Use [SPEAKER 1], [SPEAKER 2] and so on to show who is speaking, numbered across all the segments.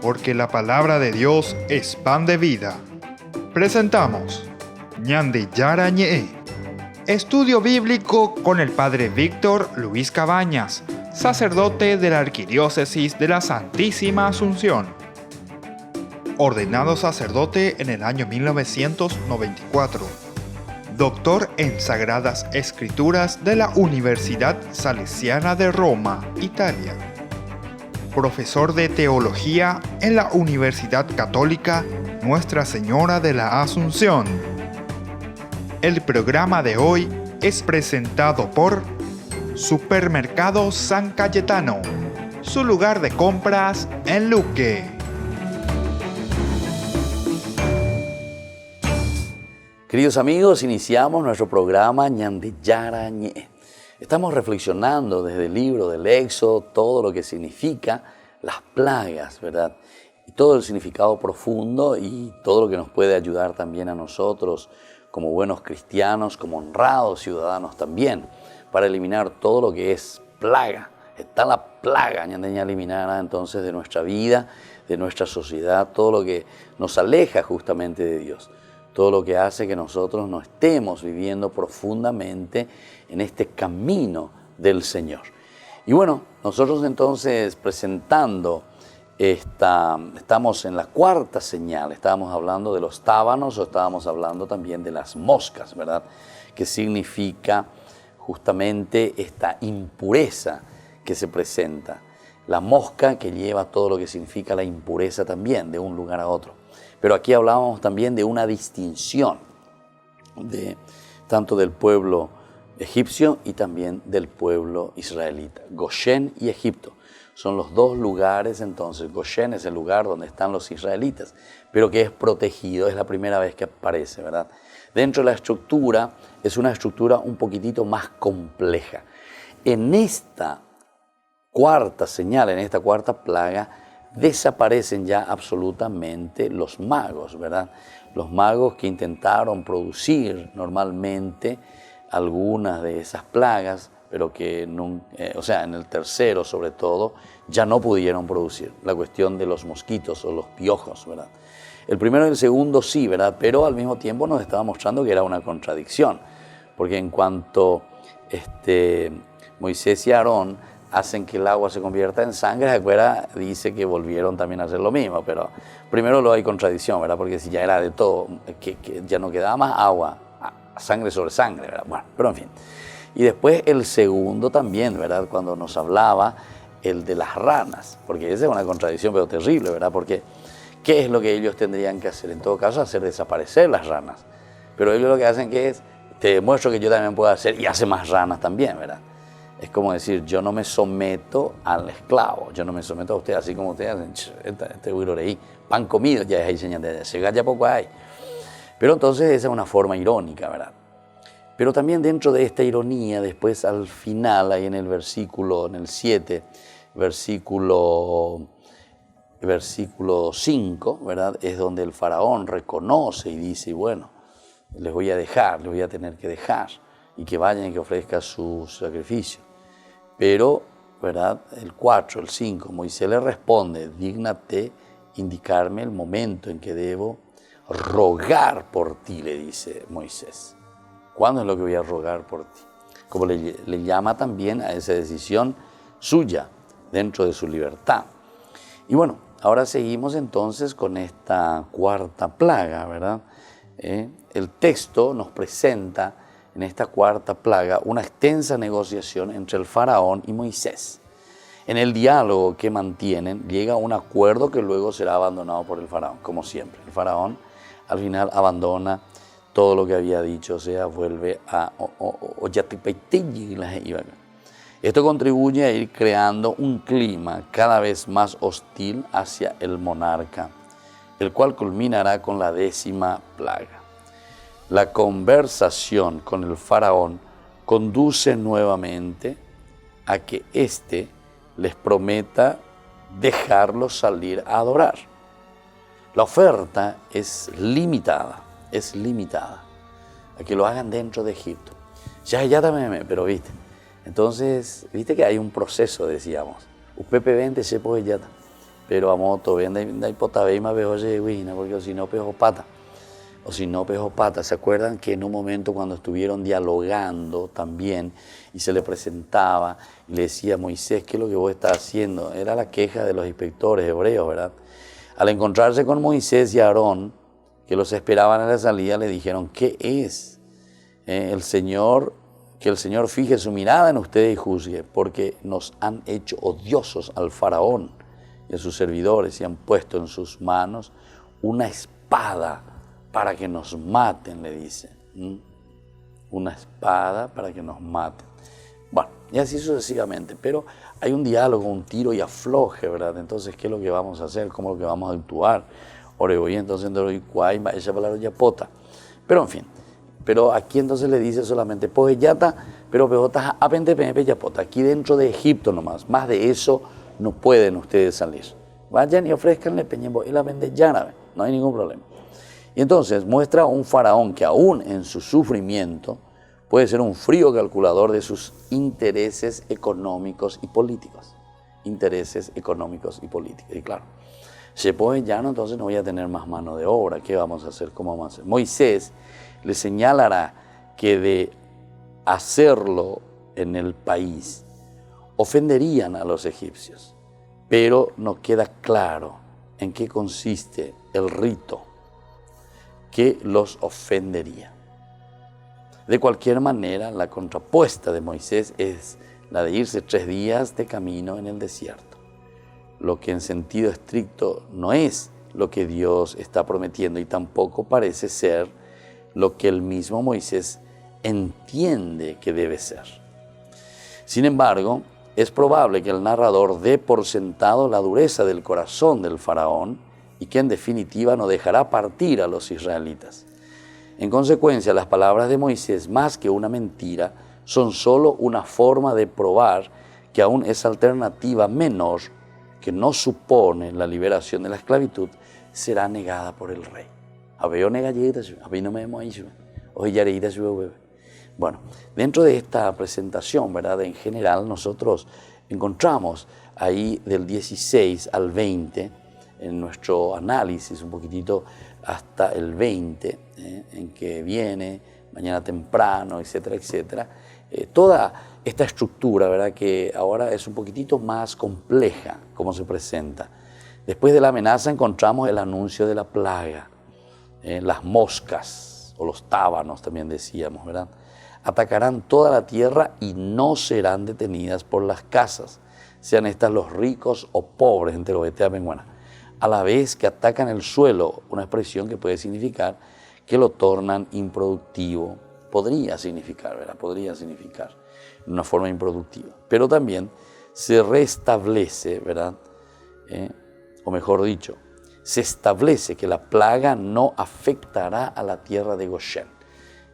[SPEAKER 1] Porque la palabra de Dios es pan de vida. Presentamos Ñandi Yara Ñe, estudio bíblico con el Padre Víctor Luis Cabañas, sacerdote de la Arquidiócesis de la Santísima Asunción. Ordenado sacerdote en el año 1994. Doctor en Sagradas Escrituras de la Universidad Salesiana de Roma, Italia. Profesor de Teología en la Universidad Católica Nuestra Señora de la Asunción. El programa de hoy es presentado por Supermercado San Cayetano, su lugar de compras en Luque.
[SPEAKER 2] Queridos amigos, iniciamos nuestro programa Ñandi Yara Ñe. Estamos reflexionando desde el libro del Éxodo todo lo que significa las plagas, ¿verdad? Y todo el significado profundo y todo lo que nos puede ayudar también a nosotros como buenos cristianos, como honrados ciudadanos también, para eliminar todo lo que es plaga. Está la plaga, ñandeña eliminada entonces de nuestra vida, de nuestra sociedad, todo lo que nos aleja justamente de Dios. Todo lo que hace que nosotros no estemos viviendo profundamente en este camino del Señor. Y bueno, nosotros entonces presentando estamos en la cuarta señal. Estábamos hablando de los tábanos o estábamos hablando también de las moscas, ¿verdad? Que significa justamente esta impureza que se presenta. La mosca que lleva todo lo que significa la impureza también de un lugar a otro. Pero aquí hablábamos también de una distinción tanto del pueblo egipcio y también del pueblo israelita. Goshen y Egipto son los dos lugares entonces. Goshen es el lugar donde están los israelitas, pero que es protegido, es la primera vez que aparece, ¿verdad? Dentro de la estructura, es una estructura un poquitito más compleja. En esta cuarta señal, en esta cuarta plaga, desaparecen ya absolutamente los magos, ¿verdad? Los magos que intentaron producir normalmente algunas de esas plagas, pero que, en el tercero sobre todo, ya no pudieron producir. La cuestión de los mosquitos o los piojos, ¿verdad? El primero y el segundo sí, ¿verdad? Pero al mismo tiempo nos estaba mostrando que era una contradicción, porque en cuanto Moisés y Aarón hacen que el agua se convierta en sangre, afuera dice que volvieron también a hacer lo mismo, pero primero lo hay contradicción, ¿verdad? Porque si ya era de todo, que ya no quedaba más agua, sangre sobre sangre, ¿verdad? Bueno, pero en fin. Y después el segundo también, ¿verdad? Cuando nos hablaba el de las ranas, porque esa es una contradicción pero terrible, ¿verdad? Porque ¿qué es lo que ellos tendrían que hacer? En todo caso, hacer desaparecer las ranas. Pero ellos lo que hacen que es, te demuestro que yo también puedo hacer, y hace más ranas también, ¿verdad? Es como decir, yo no me someto al esclavo, yo no me someto a usted, así como ustedes hacen, este huiroreí, pan comido, ya es ahí señal de llegar ya poco hay. Pero entonces esa es una forma irónica, ¿verdad? Pero también dentro de esta ironía, después al final, ahí en el versículo, en el 7, versículo 5, ¿verdad? Es donde el faraón reconoce y dice, bueno, les voy a tener que dejar, y que vayan y que ofrezcan su sacrificio. Pero, ¿verdad? El 4, el 5, Moisés le responde, dígnate indicarme el momento en que debo rogar por ti, le dice Moisés. ¿Cuándo es lo que voy a rogar por ti? Como le llama también a esa decisión suya, dentro de su libertad. Y bueno, ahora seguimos entonces con esta cuarta plaga, ¿verdad? El texto nos presenta en esta cuarta plaga una extensa negociación entre el faraón y Moisés. En el diálogo que mantienen llega a un acuerdo que luego será abandonado por el faraón, como siempre. El faraón al final abandona todo lo que había dicho, o sea, vuelve a Esto contribuye a ir creando un clima cada vez más hostil hacia el monarca, el cual culminará con la 10ª plaga. La conversación con el faraón conduce nuevamente a que éste les prometa dejarlos salir a adorar. La oferta es limitada, a que lo hagan dentro de Egipto. Ya también, pero viste. Entonces, viste que hay un proceso, decíamos. Upepe 20 se puede ya. pero vamos a vender la hipotabé y más veo yeguina, porque si no pejo pata. O si no, pejo pata. ¿Se acuerdan que en un momento cuando estuvieron dialogando también y se le presentaba y le decía, Moisés, ¿qué es lo que vos estás haciendo? Era la queja de los inspectores hebreos, ¿verdad? Al encontrarse con Moisés y Aarón, que los esperaban a la salida, le dijeron, ¿qué es? Que el Señor fije su mirada en ustedes y juzgue, porque nos han hecho odiosos al faraón y a sus servidores y han puesto en sus manos una espada para que nos maten, le dice. Una espada para que nos maten. Bueno, y así sucesivamente. Pero hay un diálogo, un tiro y afloje, ¿verdad? Entonces, ¿qué es lo que vamos a hacer? ¿Cómo es lo que vamos a actuar? Oregoy, entonces, esa palabra ya pota. Pero, en fin. Pero aquí entonces le dice solamente, pues yata, pero pejotas apente pepe yapota. Aquí dentro de Egipto nomás. Más de eso no pueden ustedes salir. Vayan y ofrezcanle peñembo y la vende llana. No hay ningún problema. Y entonces muestra a un faraón que aún en su sufrimiento puede ser un frío calculador de sus intereses económicos y políticos. Intereses económicos y políticos. Y claro, se pone llano, entonces no voy a tener más mano de obra. ¿Qué vamos a hacer? ¿Cómo vamos a hacer? Moisés le señalará que de hacerlo en el país ofenderían a los egipcios, pero no queda claro en qué consiste el rito que los ofendería. De cualquier manera, la contrapuesta de Moisés es la de irse 3 días de camino en el desierto, lo que en sentido estricto no es lo que Dios está prometiendo y tampoco parece ser lo que el mismo Moisés entiende que debe ser. Sin embargo, es probable que el narrador dé por sentado la dureza del corazón del faraón y que en definitiva no dejará partir a los israelitas. En consecuencia, las palabras de Moisés, más que una mentira, son solo una forma de probar que aún esa alternativa menor, que no supone la liberación de la esclavitud, será negada por el rey. Bueno, dentro de esta presentación, ¿verdad? En general, nosotros encontramos ahí del 16 al 20, en nuestro análisis, un poquitito hasta el 20, en que viene mañana temprano, etcétera, etcétera. Toda esta estructura, ¿verdad? Que ahora es un poquitito más compleja, como se presenta. Después de la amenaza encontramos el anuncio de la plaga, las moscas, o los tábanos también decíamos, ¿verdad? Atacarán toda la tierra y no serán detenidas por las casas, sean estas los ricos o pobres, entre los benguana. A la vez que atacan el suelo, una expresión que puede significar que lo tornan improductivo. Podría significar, ¿verdad? Podría significar una forma improductiva. Pero también se restablece, ¿verdad? O mejor dicho, se establece que la plaga no afectará a la tierra de Goshen.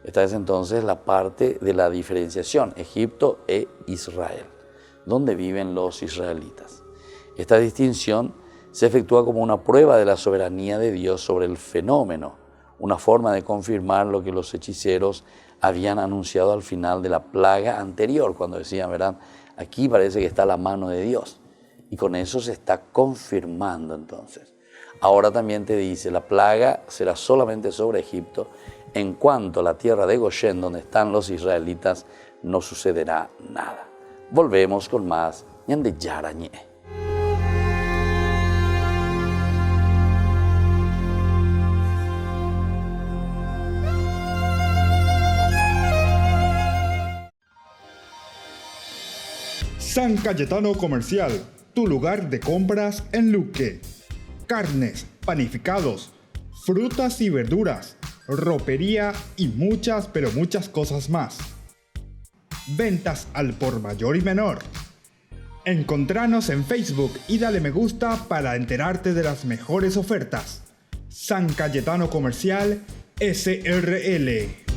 [SPEAKER 2] Esta es entonces la parte de la diferenciación, Egipto e Israel, donde viven los israelitas. Esta distinción se efectúa como una prueba de la soberanía de Dios sobre el fenómeno, una forma de confirmar lo que los hechiceros habían anunciado al final de la plaga anterior, cuando decían, ¿verdad? Aquí parece que está la mano de Dios, y con eso se está confirmando entonces. Ahora también te dice, la plaga será solamente sobre Egipto, en cuanto a la tierra de Goshen, donde están los israelitas, no sucederá nada. Volvemos con más Ñande Yarañé.
[SPEAKER 1] San Cayetano Comercial, tu lugar de compras en Luque. Carnes, panificados, frutas y verduras, ropería y muchas, pero muchas cosas más. Ventas al por mayor y menor. Encontranos en Facebook y dale me gusta para enterarte de las mejores ofertas. San Cayetano Comercial, SRL.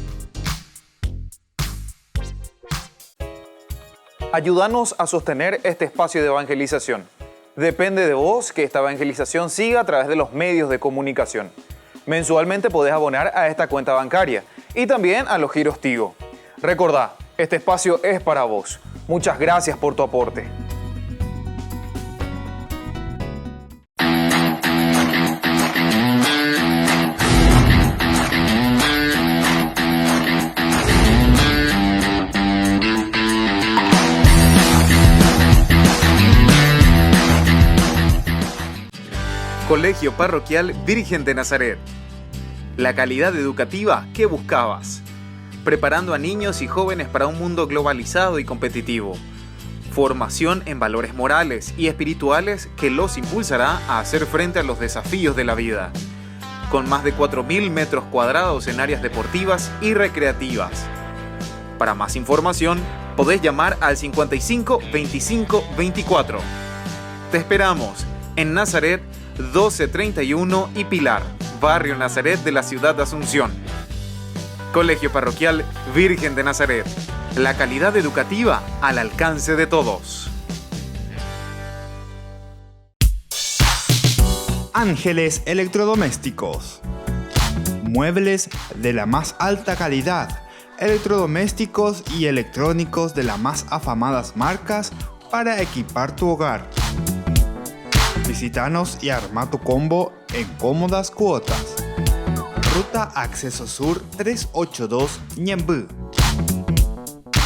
[SPEAKER 3] Ayúdanos a sostener este espacio de evangelización. Depende de vos que esta evangelización siga a través de los medios de comunicación. Mensualmente podés abonar a esta cuenta bancaria y también a los giros Tigo. Recordá, este espacio es para vos. Muchas gracias por tu aporte. Colegio Parroquial Virgen de Nazaret. La calidad educativa que buscabas. Preparando a niños y jóvenes para un mundo globalizado y competitivo. Formación en valores morales y espirituales que los impulsará a hacer frente a los desafíos de la vida. Con más de 4.000 metros cuadrados en áreas deportivas y recreativas. Para más información, podés llamar al 55 25 24. Te esperamos en Nazaret 1231 y Pilar, Barrio Nazaret de la ciudad de Asunción. Colegio Parroquial Virgen de Nazaret. La calidad educativa al alcance de todos.
[SPEAKER 1] Ángeles Electrodomésticos. Muebles de la más alta calidad, electrodomésticos y electrónicos de las más afamadas marcas para equipar tu hogar. Visítanos y arma tu combo en cómodas cuotas. Ruta Acceso Sur 382 Ñemby.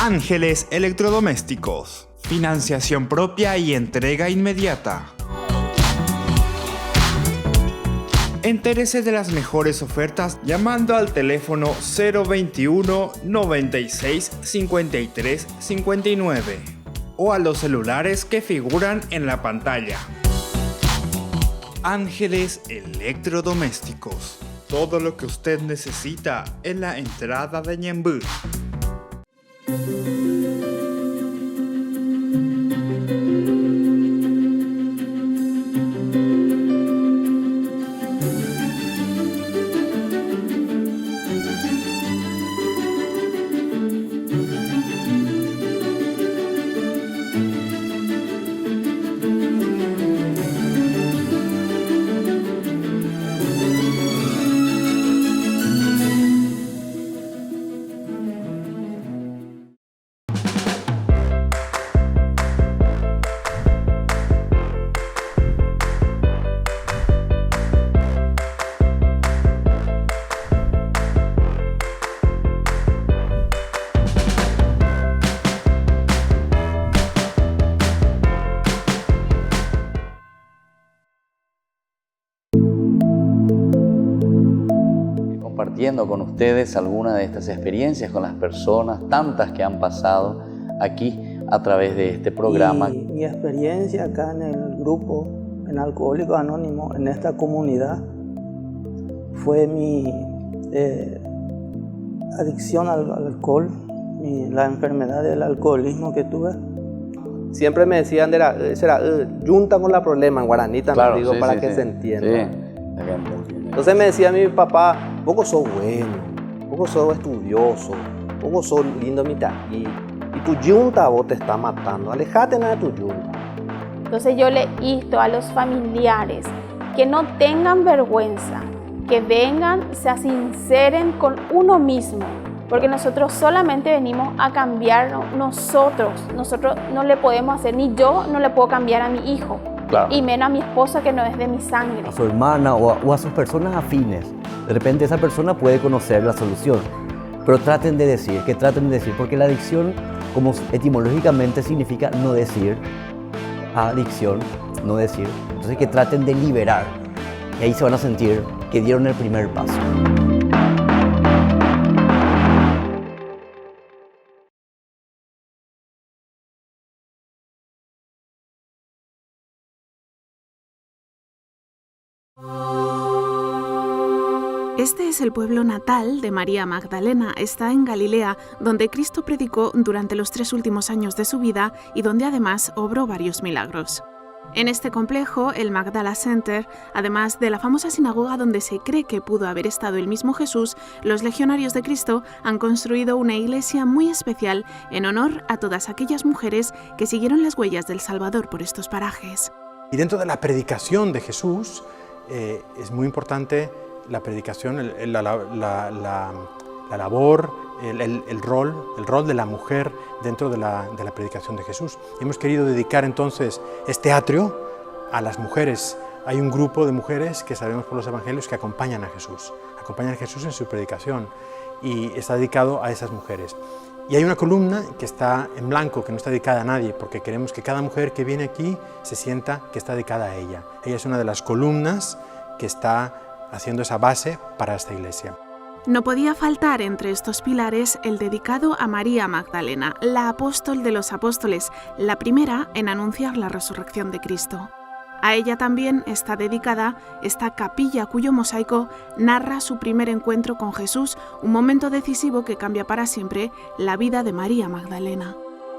[SPEAKER 1] Ángeles Electrodomésticos. Financiación propia y entrega inmediata. Entérese de las mejores ofertas llamando al teléfono 021 96 53 59 o a los celulares que figuran en la pantalla. Ángeles Electrodomésticos. Todo lo que usted necesita en la entrada de Ñemby.
[SPEAKER 2] Compartiendo con ustedes algunas de estas experiencias con las personas, tantas que han pasado aquí a través de este programa.
[SPEAKER 4] Y mi experiencia acá en el grupo, en Alcohólicos Anónimos, en esta comunidad, fue mi adicción al alcohol, la enfermedad del alcoholismo que tuve.
[SPEAKER 5] Siempre me decían, junta con la problema en guaraní también,
[SPEAKER 2] Claro,
[SPEAKER 5] digo,
[SPEAKER 2] sí,
[SPEAKER 5] para
[SPEAKER 2] sí,
[SPEAKER 5] que
[SPEAKER 2] sí.
[SPEAKER 5] se entienda.
[SPEAKER 2] Sí, la gente entiende.
[SPEAKER 5] Entonces me decía mi papá, vos sos bueno, vos sos estudioso, vos sos lindo mitaquí, y tu yunta vos te está matando, alejate nada de tu yunta.
[SPEAKER 6] Entonces yo le insto a los familiares que no tengan vergüenza, que vengan, se sinceren con uno mismo, porque nosotros solamente venimos a cambiarnos nosotros no le podemos hacer, ni yo no le puedo cambiar a mi hijo.
[SPEAKER 2] Claro.
[SPEAKER 6] Y menos a mi esposa que no es de mi sangre.
[SPEAKER 7] A su hermana o a sus personas afines. De repente esa persona puede conocer la solución. Pero traten de decir, porque la adicción, como etimológicamente significa no decir, adicción, no decir. Entonces que traten de liberar. Y ahí se van a sentir que dieron el primer paso.
[SPEAKER 8] Este es el pueblo natal de María Magdalena. Está en Galilea, donde Cristo predicó durante los 3 últimos años de su vida y donde además obró varios milagros. En este complejo, el Magdala Center, además de la famosa sinagoga donde se cree que pudo haber estado el mismo Jesús, los legionarios de Cristo han construido una iglesia muy especial en honor a todas aquellas mujeres que siguieron las huellas del Salvador por estos parajes.
[SPEAKER 9] Y dentro de la predicación de Jesús es muy importante la predicación, la labor, el rol de la mujer dentro de la predicación de Jesús. Hemos querido dedicar entonces este atrio a las mujeres. Hay un grupo de mujeres que sabemos por los evangelios que acompañan a Jesús en su predicación y está dedicado a esas mujeres. Y hay una columna que está en blanco, que no está dedicada a nadie, porque queremos que cada mujer que viene aquí se sienta que está dedicada a ella. Ella es una de las columnas que está haciendo esa base para esta iglesia.
[SPEAKER 8] No podía faltar entre estos pilares el dedicado a María Magdalena, la apóstol de los apóstoles, la primera en anunciar la resurrección de Cristo. A ella también está dedicada esta capilla cuyo mosaico narra su primer encuentro con Jesús, un momento decisivo que cambia para siempre la vida de María Magdalena.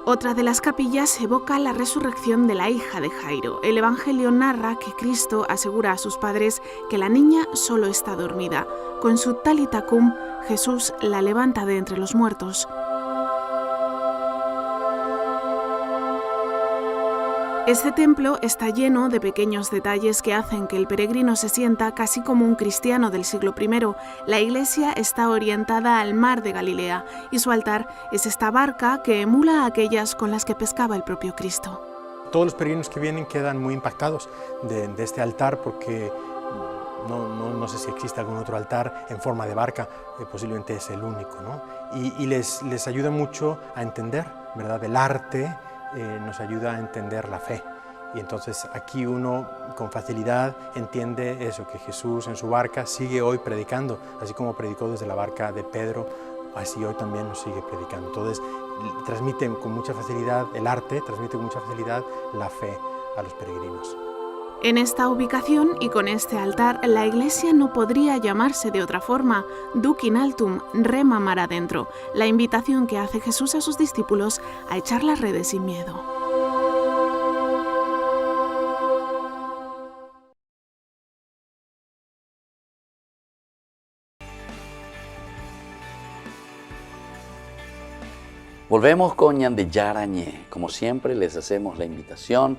[SPEAKER 8] Otra de las capillas evoca la resurrección de la hija de Jairo. El Evangelio narra que Cristo asegura a sus padres que la niña solo está dormida. Con su Talita cum, Jesús la levanta de entre los muertos. Este templo está lleno de pequeños detalles que hacen que el peregrino se sienta casi como un cristiano del siglo I. La iglesia está orientada al mar de Galilea y su altar es esta barca que emula a aquellas con las que pescaba el propio Cristo.
[SPEAKER 9] Todos los peregrinos que vienen quedan muy impactados de este altar porque no sé si existe algún otro altar en forma de barca, posiblemente es el único, ¿no? Y les ayuda mucho a entender, ¿verdad? El arte nos ayuda a entender la fe. Y entonces aquí uno con facilidad entiende eso, que Jesús en su barca sigue hoy predicando, así como predicó desde la barca de Pedro, así hoy también nos sigue predicando. Entonces transmite con mucha facilidad el arte, transmite con mucha facilidad la fe a los peregrinos.
[SPEAKER 8] En esta ubicación y con este altar, la iglesia no podría llamarse de otra forma. Duc in altum, rema mar adentro, la invitación que hace Jesús a sus discípulos a echar las redes sin miedo.
[SPEAKER 2] Volvemos con Ñandeyarañé. Como siempre, les hacemos la invitación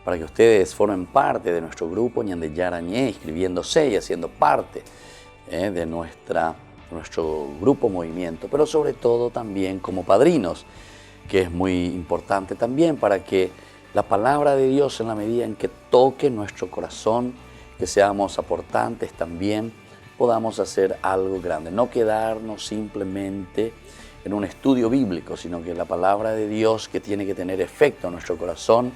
[SPEAKER 2] para que ustedes formen parte de nuestro grupo Ñandeyarañé, inscribiéndose y haciendo parte de nuestro grupo movimiento, pero sobre todo también como padrinos, que es muy importante también para que la palabra de Dios, en la medida en que toque nuestro corazón, que seamos aportantes también, podamos hacer algo grande, no quedarnos simplemente en un estudio bíblico, sino que la palabra de Dios, que tiene que tener efecto en nuestro corazón,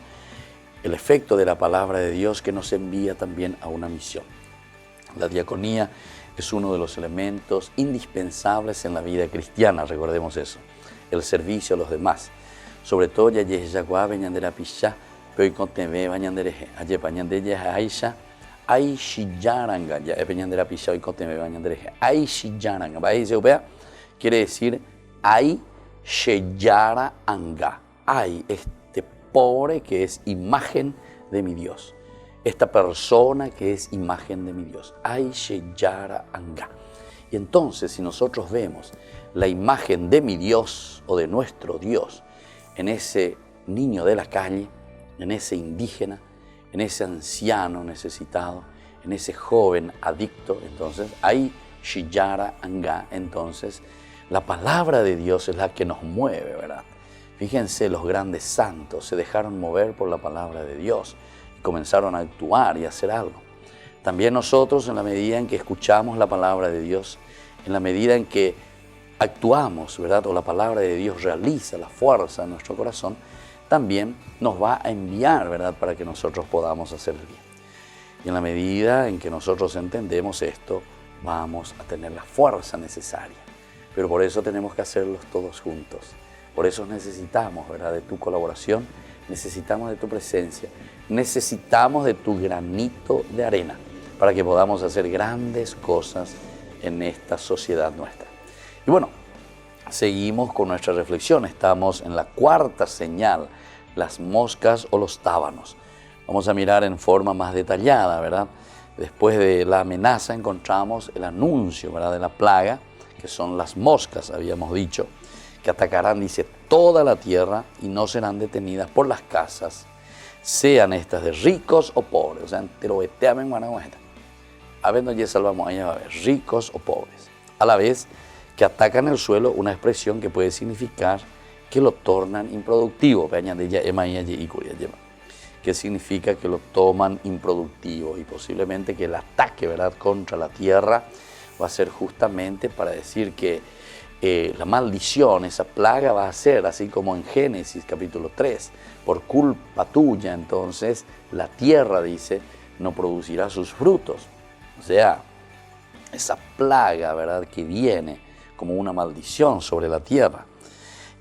[SPEAKER 2] el efecto de la palabra de Dios que nos envía también a una misión. La diaconía es uno de los elementos indispensables en la vida cristiana, recordemos eso, el servicio a los demás. Sobre todo, ya yeyagua beñandera pisha, pero conteme bañandereje, aye bañandeye aisha, ay shillaranga, ya beñandera pisha y conteme bañandereje, ay shillaranga, ahí se vea, quiere decir ay shillaranga, ay pobre que es imagen de mi Dios, esta persona que es imagen de mi Dios, ay sheyara anga. Y entonces, si nosotros vemos la imagen de mi Dios o de nuestro Dios en ese niño de la calle, en ese indígena, en ese anciano necesitado, en ese joven adicto, entonces ay sheyara anga, entonces la palabra de Dios es la que nos mueve, ¿verdad? Fíjense, los grandes santos se dejaron mover por la palabra de Dios y comenzaron a actuar y a hacer algo. También nosotros, en la medida en que escuchamos la palabra de Dios, en la medida en que actuamos, ¿verdad? O la palabra de Dios realiza la fuerza en nuestro corazón, también nos va a enviar, ¿verdad? Para que nosotros podamos hacer el bien. Y en la medida en que nosotros entendemos esto, vamos a tener la fuerza necesaria. Pero por eso tenemos que hacerlos todos juntos. Por eso necesitamos, ¿verdad?, de tu colaboración, necesitamos de tu presencia, necesitamos de tu granito de arena para que podamos hacer grandes cosas en esta sociedad nuestra. Y bueno, seguimos con nuestra reflexión. Estamos en la cuarta señal, las moscas o los tábanos. Vamos a mirar en forma más detallada, ¿verdad? Después de la amenaza encontramos el anuncio, ¿verdad?, de la plaga, que son las moscas, habíamos dicho, que atacarán, dice, toda la tierra y no serán detenidas por las casas, sean estas de ricos o pobres. O sea, enteroeteamen guanaguajeta. Habiendo ya salvamos allá, va a ver, ricos o pobres. A la vez que atacan el suelo, una expresión que puede significar que lo tornan improductivo. Que significa que lo toman improductivo y posiblemente que el ataque, ¿verdad?, contra la tierra va a ser justamente para decir que la maldición, esa plaga va a ser, así como en Génesis capítulo 3, por culpa tuya, entonces la tierra, dice, no producirá sus frutos. O sea, esa plaga, ¿verdad?, que viene como una maldición sobre la tierra.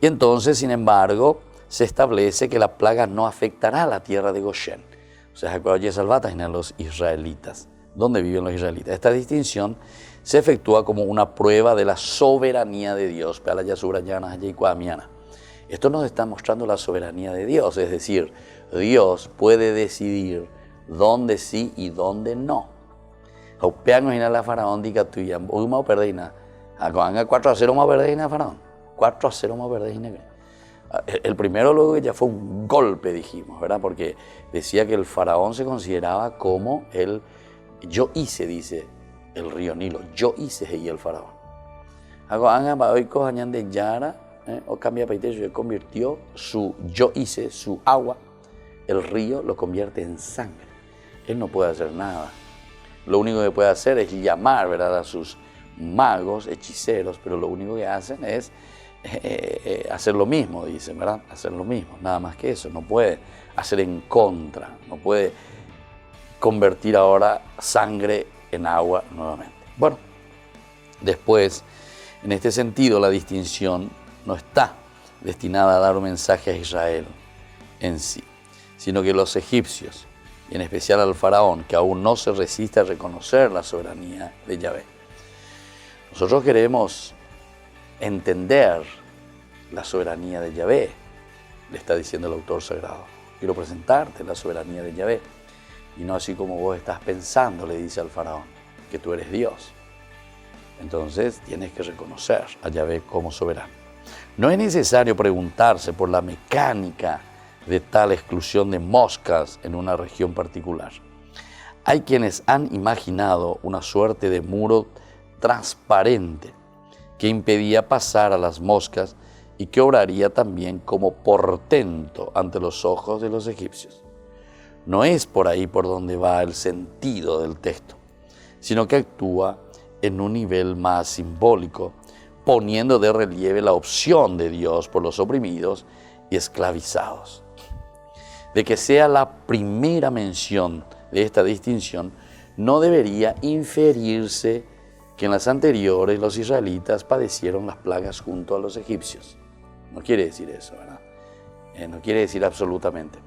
[SPEAKER 2] Y entonces, sin embargo, se establece que la plaga no afectará a la tierra de Goshen. O sea, a los israelitas. ¿Dónde viven los israelitas? Esta distinción se efectúa como una prueba de la soberanía de Dios. Esto nos está mostrando la soberanía de Dios, es decir, Dios puede decidir dónde sí y dónde no. La faraón diga tuya, hoy me perdina. Acá 4-0 más perdina faraón. 4-0 más perdina. El primero luego ya fue un golpe, dijimos, ¿verdad? Porque decía que el faraón se consideraba como el yo hice, dice el río Nilo, yo hice y el faraón. Hoy cojañan de Yara, o cambia paitejo, convirtió su yo hice, su agua, el río lo convierte en sangre. Él no puede hacer nada. Lo único que puede hacer es llamar, ¿verdad?, a sus magos, hechiceros, pero lo único que hacen es hacer lo mismo, dicen, ¿verdad? Hacer lo mismo, nada más que eso. No puede hacer en contra, no puede convertir ahora sangre en agua nuevamente. Bueno, después, en este sentido, la distinción no está destinada a dar un mensaje a Israel en sí, sino que los egipcios, y en especial al faraón, que aún no se resiste a reconocer la soberanía de Yahvé. Nosotros queremos entender la soberanía de Yahvé, le está diciendo el autor sagrado. Quiero presentarte la soberanía de Yahvé, y no así como vos estás pensando, le dice al faraón, que tú eres Dios. Entonces tienes que reconocer a Yahvé como soberano. No es necesario preguntarse por la mecánica de tal exclusión de moscas en una región particular. Hay quienes han imaginado una suerte de muro transparente que impedía pasar a las moscas y que obraría también como portento ante los ojos de los egipcios. No es por ahí por donde va el sentido del texto, sino que actúa en un nivel más simbólico, poniendo de relieve la opción de Dios por los oprimidos y esclavizados. De que sea la primera mención de esta distinción, no debería inferirse que en las anteriores los israelitas padecieron las plagas junto a los egipcios. No quiere decir eso, ¿verdad? No quiere decir absolutamente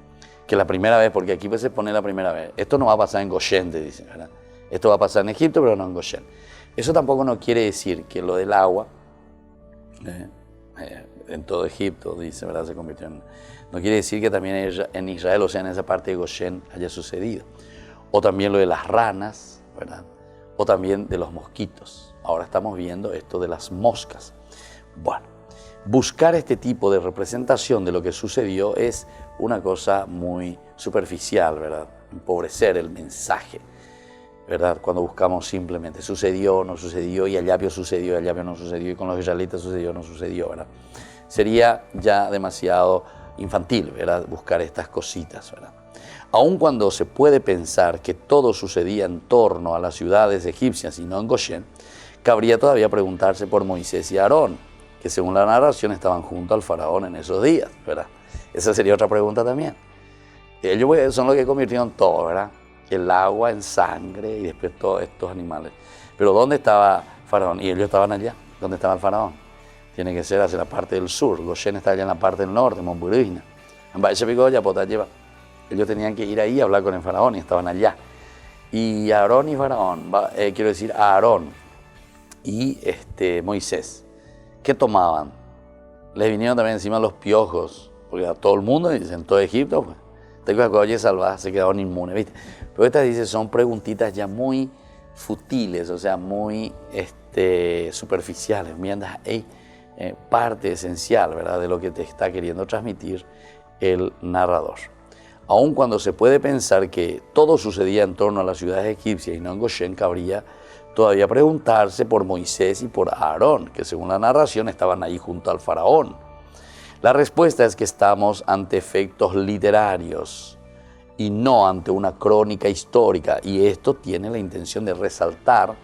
[SPEAKER 2] que la primera vez, porque aquí pues se pone la primera vez. Esto no va a pasar en Goshen, te dicen, ¿verdad? Esto va a pasar en Egipto, pero no en Goshen. Eso tampoco no quiere decir que lo del agua, en todo Egipto, dice, ¿verdad? Se convirtió en... No quiere decir que también en Israel, o sea, en esa parte de Goshen, haya sucedido. O también lo de las ranas, ¿verdad? O también de los mosquitos. Ahora estamos viendo esto de las moscas. Bueno, buscar este tipo de representación de lo que sucedió es una cosa muy superficial, ¿verdad? Empobrecer el mensaje, ¿verdad? Cuando buscamos simplemente sucedió, no sucedió, y allá sucedió, y allá no sucedió, y con los israelitas sucedió, no sucedió, ¿verdad? Sería ya demasiado infantil, ¿verdad? Buscar estas cositas, ¿verdad? Aun cuando se puede pensar que todo sucedía en torno a las ciudades egipcias y no en Goshen, cabría todavía preguntarse por Moisés y Aarón, que según la narración estaban junto al faraón en esos días, ¿verdad? Esa sería otra pregunta también. Ellos son los que convirtieron todo, ¿verdad? El agua en sangre y después todos estos animales. Pero ¿dónde estaba faraón? Y ellos estaban allá. ¿Dónde estaba el faraón? Tiene que ser hacia la parte del sur. Goshen está allá en la parte del norte, Monburigna. Ellos tenían que ir ahí a hablar con el faraón y estaban allá. Y Aarón y faraón, quiero decir Aarón y Moisés, ¿qué tomaban? Les vinieron también encima los piojos, porque a todo el mundo, en todo Egipto, pues, se quedaron inmunes, ¿viste? Pero estas, dice, son preguntitas ya muy futiles, o sea, muy superficiales, parte esencial, ¿verdad?, de lo que te está queriendo transmitir el narrador. Aun cuando se puede pensar que todo sucedía en torno a las ciudades egipcias y no en Goshen, cabría todavía preguntarse por Moisés y por Aarón, que según la narración estaban ahí junto al faraón. La respuesta es que estamos ante efectos literarios y no ante una crónica histórica, y esto tiene la intención de resaltar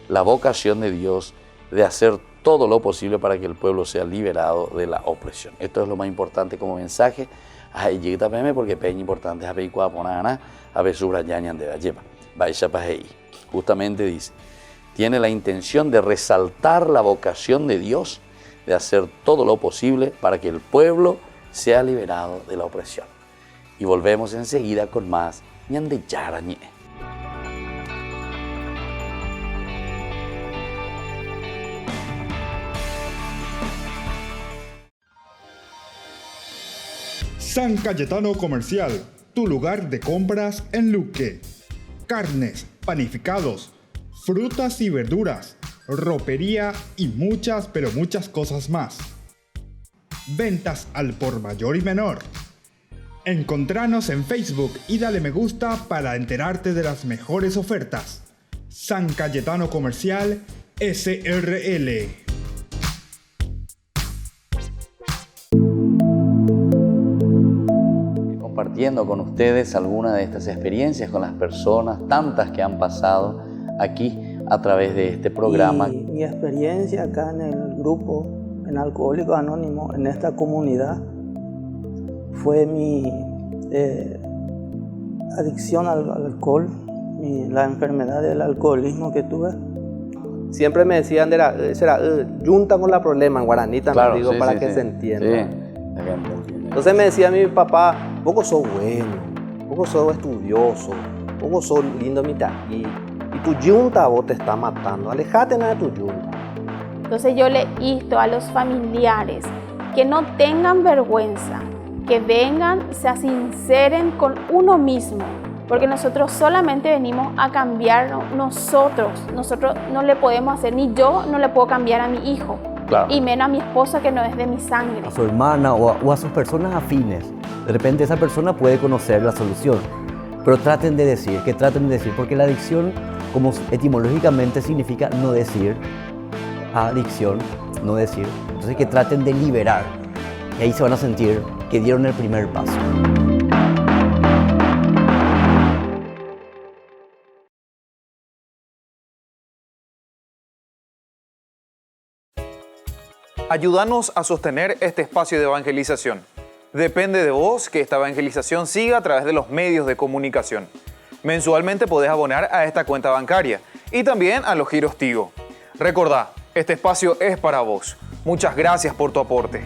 [SPEAKER 2] la vocación de Dios de hacer todo lo posible para que el pueblo sea liberado de la opresión. Esto es lo más importante como mensaje. Porque es importante justamente dice, tiene la intención de resaltar la vocación de Dios, de hacer todo lo posible para que el pueblo sea liberado de la opresión. Y volvemos enseguida con más Ñande Yara Ñe.
[SPEAKER 1] San Cayetano Comercial, tu lugar de compras en Luque. Carnes, panificados, frutas y verduras, ropería y muchas, pero muchas cosas más. Ventas al por mayor y menor. Encontranos en Facebook y dale me gusta para enterarte de las mejores ofertas. San Cayetano Comercial, SRL.
[SPEAKER 2] Compartiendo con ustedes algunas de estas experiencias con las personas, tantas que han pasado aquí a través de este programa.
[SPEAKER 4] Y mi experiencia acá en el grupo, en Alcohólicos Anónimos, en esta comunidad, fue mi adicción al alcohol, la enfermedad del alcoholismo que tuve.
[SPEAKER 5] Siempre me decían, junta con la problema en guaraní también,
[SPEAKER 2] Claro,
[SPEAKER 5] digo,
[SPEAKER 2] sí,
[SPEAKER 5] para
[SPEAKER 2] sí,
[SPEAKER 5] que
[SPEAKER 2] sí.
[SPEAKER 5] se entienda.
[SPEAKER 2] Sí, la gente entiende.
[SPEAKER 5] Entonces me decía mi papá, vos sos bueno, vos sos estudioso, vos sos lindo y tu yunta vos te está matando, alejate nada de tu yunta.
[SPEAKER 6] Entonces yo le insto a los familiares que no tengan vergüenza, que vengan, se sinceren con uno mismo, porque nosotros solamente venimos a cambiar nosotros no le podemos hacer, ni yo no le puedo cambiar a mi hijo,
[SPEAKER 2] Claro.
[SPEAKER 6] y menos a mi esposa que no es de mi sangre.
[SPEAKER 7] A su hermana o a sus personas afines. De repente esa persona puede conocer la solución, pero traten de decir, porque la adicción, como etimológicamente significa no decir, adicción, no decir, entonces que traten de liberar, y ahí se van a sentir que dieron el primer paso.
[SPEAKER 3] Ayúdanos a sostener este espacio de evangelización. Depende de vos que esta evangelización siga a través de los medios de comunicación. Mensualmente podés abonar a esta cuenta bancaria y también a los giros Tigo. Recordá, este espacio es para vos. Muchas gracias por tu aporte.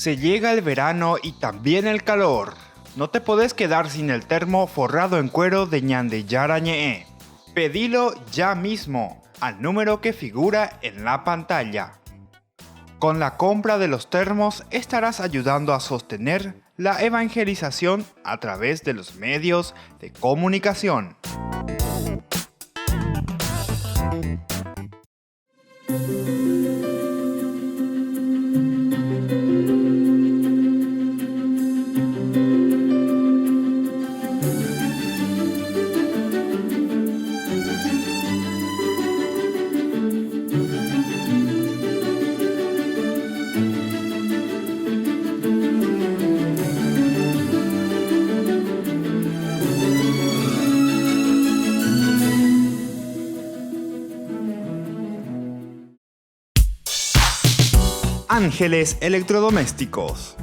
[SPEAKER 1] Se llega el verano y también el calor. No te podés quedar sin el termo forrado en cuero de Ñande Yara Ñe. Pedilo ya mismo al número que figura en la pantalla. Con la compra de los termos estarás ayudando a sostener la evangelización a través de los medios de comunicación. Ángeles Electrodomésticos.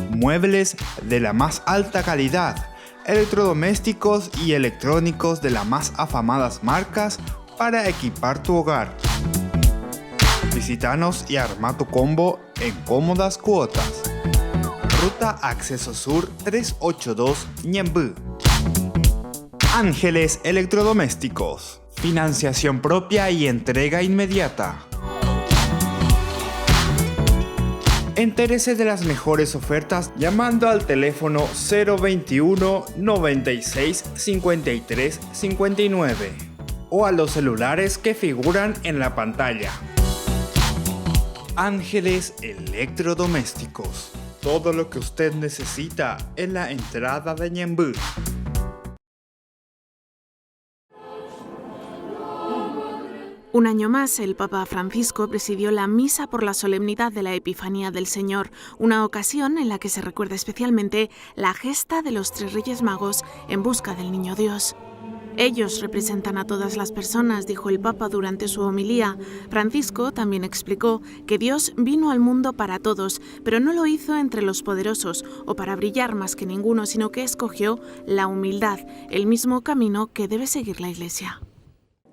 [SPEAKER 1] Muebles de la más alta calidad, electrodomésticos y electrónicos de las más afamadas marcas para equipar tu hogar. Visítanos y arma tu combo en cómodas cuotas. Ruta Acceso Sur 382 Ñemby. Ángeles Electrodomésticos. Financiación propia y entrega inmediata. Entérese de las mejores ofertas llamando al teléfono 021 96 53 59 o a los celulares que figuran en la pantalla. Ángeles Electrodomésticos. Todo lo que usted necesita en la entrada de Ñemby.
[SPEAKER 8] Un año más, el Papa Francisco presidió la misa por la solemnidad de la Epifanía del Señor, una ocasión en la que se recuerda especialmente la gesta de los 3 Reyes Magos en busca del Niño Dios. Ellos representan a todas las personas, dijo el Papa durante su homilía. Francisco también explicó que Dios vino al mundo para todos, pero no lo hizo entre los poderosos o para brillar más que ninguno, sino que escogió la humildad, el mismo camino que debe seguir la Iglesia.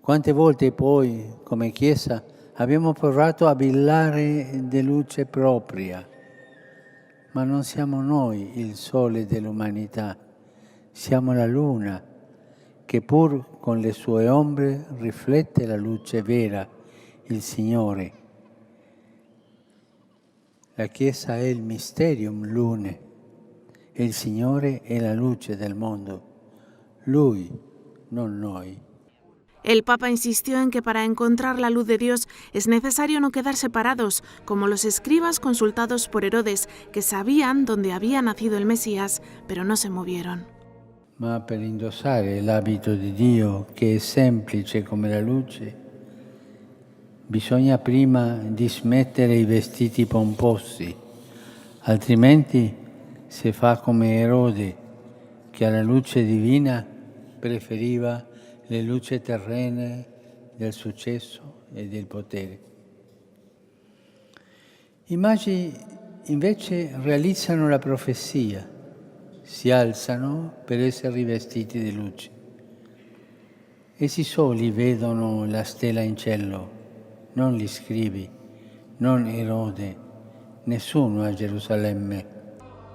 [SPEAKER 10] Quante volte poi, come Chiesa, abbiamo provato a brillare di luce propria, ma non siamo noi il sole dell'umanità, siamo la luna, che pur con le sue ombre riflette la luce vera, il Signore. La Chiesa è il mysterium lune, e il Signore è la luce del mondo, Lui, non noi.
[SPEAKER 8] El Papa insistió en que para encontrar la luz de Dios es necesario no quedar separados, como los escribas consultados por Herodes, que sabían dónde había nacido el Mesías, pero no se movieron.
[SPEAKER 10] Ma per indossare l'abito di Dio, che è semplice come la luce, bisogna prima dismettere i vestiti pomposi, altrimenti si fa come Erode, che alla luce divina preferiva le luci terrene del successo e del potere. I magi invece realizzano la profezia, si alzano per essere rivestiti di luce. Essi soli vedono la stella in cielo, non gli scribi, non Erode, nessuno a Gerusalemme.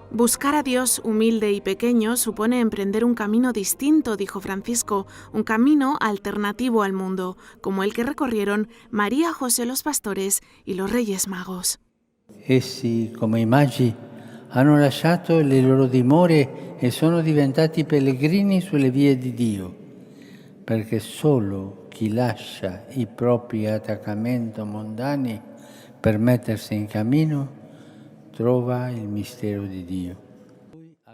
[SPEAKER 8] Buscar a Dios humilde y pequeño supone emprender un camino distinto, dijo Francisco, un camino alternativo al mundo, como el que recorrieron María, José los pastores y los Reyes Magos.
[SPEAKER 10] Essi, come i magi, hanno lasciato le loro dimore e sono diventati pellegrini sulle vie di Dio, perché solo chi lascia i propri attaccamenti mondani per mettersi in cammino trova il mistero di Dio.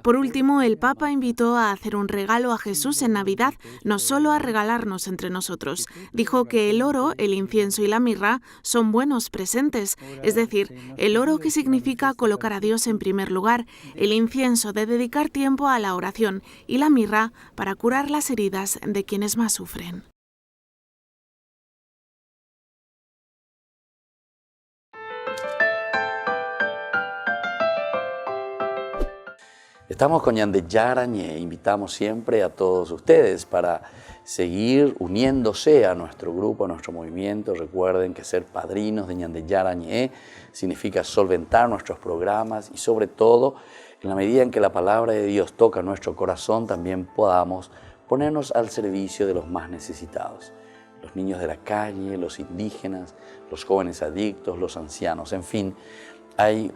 [SPEAKER 8] Por último, el Papa invitó a hacer un regalo a Jesús en Navidad, no solo a regalarnos entre nosotros. Dijo que el oro, el incienso y la mirra son buenos presentes, es decir, el oro que significa colocar a Dios en primer lugar, el incienso de dedicar tiempo a la oración y la mirra para curar las heridas de quienes más sufren.
[SPEAKER 2] Estamos con Ñande Yarañé, invitamos siempre a todos ustedes para seguir uniéndose a nuestro grupo, a nuestro movimiento. Recuerden que ser padrinos de Ñande Yarañé significa solventar nuestros programas y sobre todo, en la medida en que la palabra de Dios toca nuestro corazón, también podamos ponernos al servicio de los más necesitados. Los niños de la calle, los indígenas, los jóvenes adictos, los ancianos, en fin, hay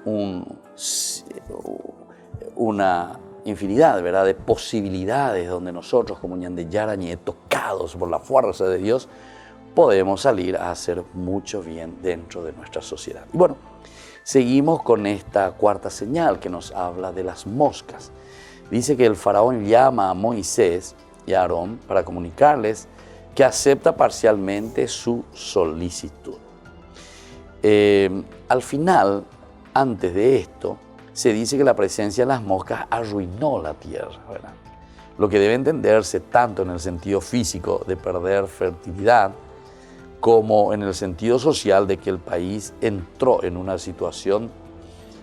[SPEAKER 2] una infinidad, ¿verdad?, de posibilidades donde nosotros como Ñande Yarañé, tocados por la fuerza de Dios, podemos salir a hacer mucho bien dentro de nuestra sociedad. Y bueno, seguimos con esta cuarta señal que nos habla de las moscas. Dice que el faraón llama a Moisés y a Aarón para comunicarles que acepta parcialmente su solicitud. Al final, antes de esto, se dice que la presencia de las moscas arruinó la tierra, ¿verdad? Lo que debe entenderse tanto en el sentido físico de perder fertilidad, como en el sentido social de que el país entró en una situación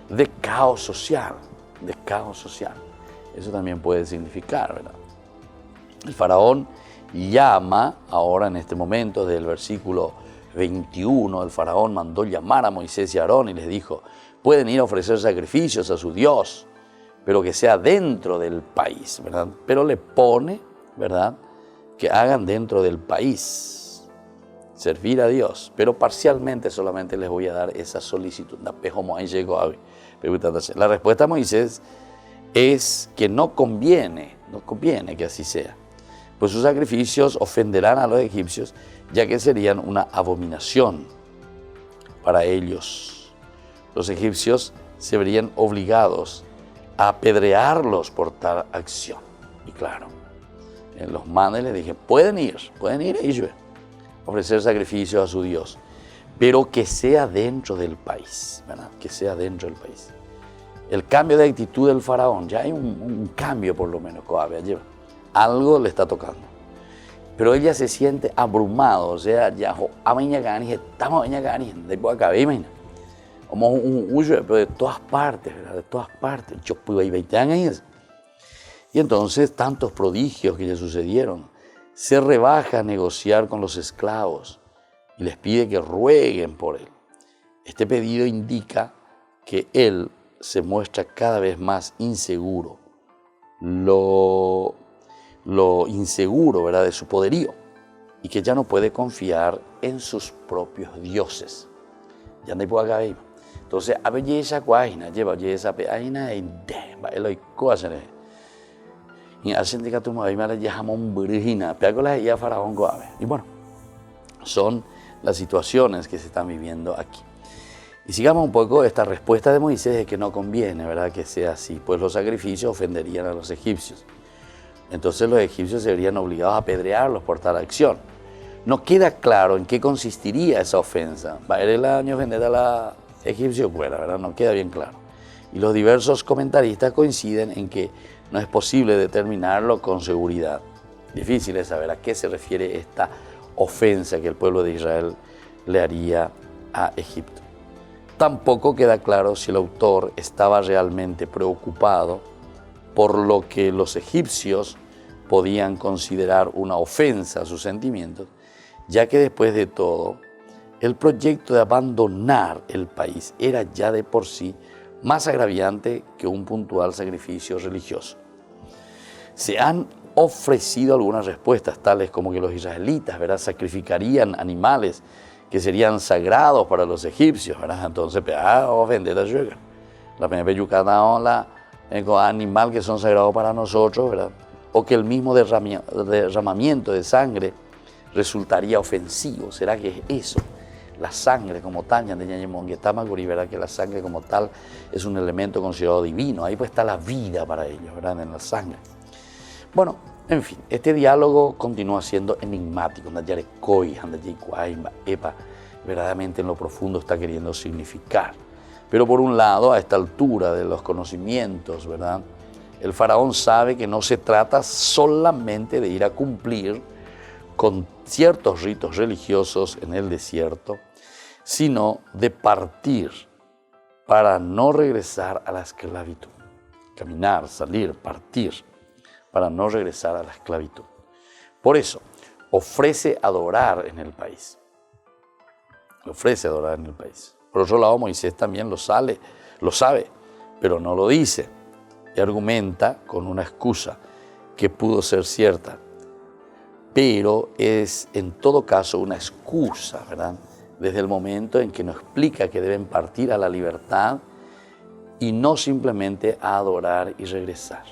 [SPEAKER 2] de caos social, Eso también puede significar, ¿verdad? El faraón llama, ahora en este momento, desde el versículo 21, el faraón mandó llamar a Moisés y a Aarón y les dijo: pueden ir a ofrecer sacrificios a su Dios, pero que sea dentro del país, ¿verdad? Pero le pone, ¿verdad?, que hagan dentro del país. servir a Dios, pero parcialmente solamente les voy a dar esa solicitud. La respuesta de Moisés es que no conviene que así sea, pues sus sacrificios ofenderán a los egipcios, ya que serían una abominación para ellos. Los egipcios se verían obligados a apedrearlos por tal acción. Y claro, en los manda y les dije, pueden ir ellos a ofrecer sacrificios a su Dios, pero que sea dentro del país, ¿verdad? Que sea dentro del país. El cambio de actitud del faraón, ya hay un cambio por lo menos, algo le está tocando. Pero ella se siente abrumado, o sea, ya estamos después acabé, imagina. Como un huyo, pero de todas partes, ¿verdad? De todas partes. Yo pude ir 20 años. Y entonces tantos prodigios que le sucedieron, se rebaja a negociar con los esclavos y les pide que rueguen por él. Este pedido indica que él se muestra cada vez más inseguro, lo inseguro, ¿verdad?, de su poderío, y que ya no puede confiar en sus propios dioses. Ya no puede acabar. Entonces, a ver, esa cuaina, lleva esa peaina y demba, el oicoasene. Y hacen de que tu madre me la llama un virgina, pero con la ella faraón coabe. Y bueno, son las situaciones que se están viviendo aquí. Y sigamos un poco esta respuesta de Moisés de que no conviene, ¿verdad?, que sea así, pues los sacrificios ofenderían a los egipcios. Entonces los egipcios se verían obligados a apedrearlos por tal acción. No queda claro en qué consistiría esa ofensa. ¿Va a ser el año ofender a la egipcio fuera, ¿verdad? No queda bien claro. Y los diversos comentaristas coinciden en que no es posible determinarlo con seguridad. Difícil es saber a qué se refiere esta ofensa que el pueblo de Israel le haría a Egipto. Tampoco queda claro si el autor estaba realmente preocupado por lo que los egipcios podían considerar una ofensa a sus sentimientos, ya que después de todo, el proyecto de abandonar el país era ya de por sí más agraviante que un puntual sacrificio religioso. Se han ofrecido algunas respuestas, tales como que los israelitas, ¿verdad?, sacrificarían animales que serían sagrados para los egipcios, ¿verdad? Entonces, ofender a Yucatán. La primera Yucatán, animal que son sagrados para nosotros, ¿verdad? O que el mismo derramamiento de sangre resultaría ofensivo. ¿Será que es eso? La sangre como tal, ¿verdad?, que la sangre como tal es un elemento considerado divino. Ahí pues está la vida para ellos, ¿verdad?, en la sangre. Bueno, en fin, este diálogo continúa siendo enigmático. Verdaderamente en lo profundo está queriendo significar. Pero por un lado, a esta altura de los conocimientos, ¿verdad?, el faraón sabe que no se trata solamente de ir a cumplir con ciertos ritos religiosos en el desierto, sino de partir para no regresar a la esclavitud. Caminar, salir, partir, para no regresar a la esclavitud. Por eso, ofrece adorar en el país. Ofrece adorar en el país. Por otro lado, Moisés también lo sabe, pero no lo dice. Y argumenta con una excusa que pudo ser cierta, pero es en todo caso una excusa, ¿verdad?, desde el momento en que nos explica que deben partir a la libertad y no simplemente a adorar y regresar.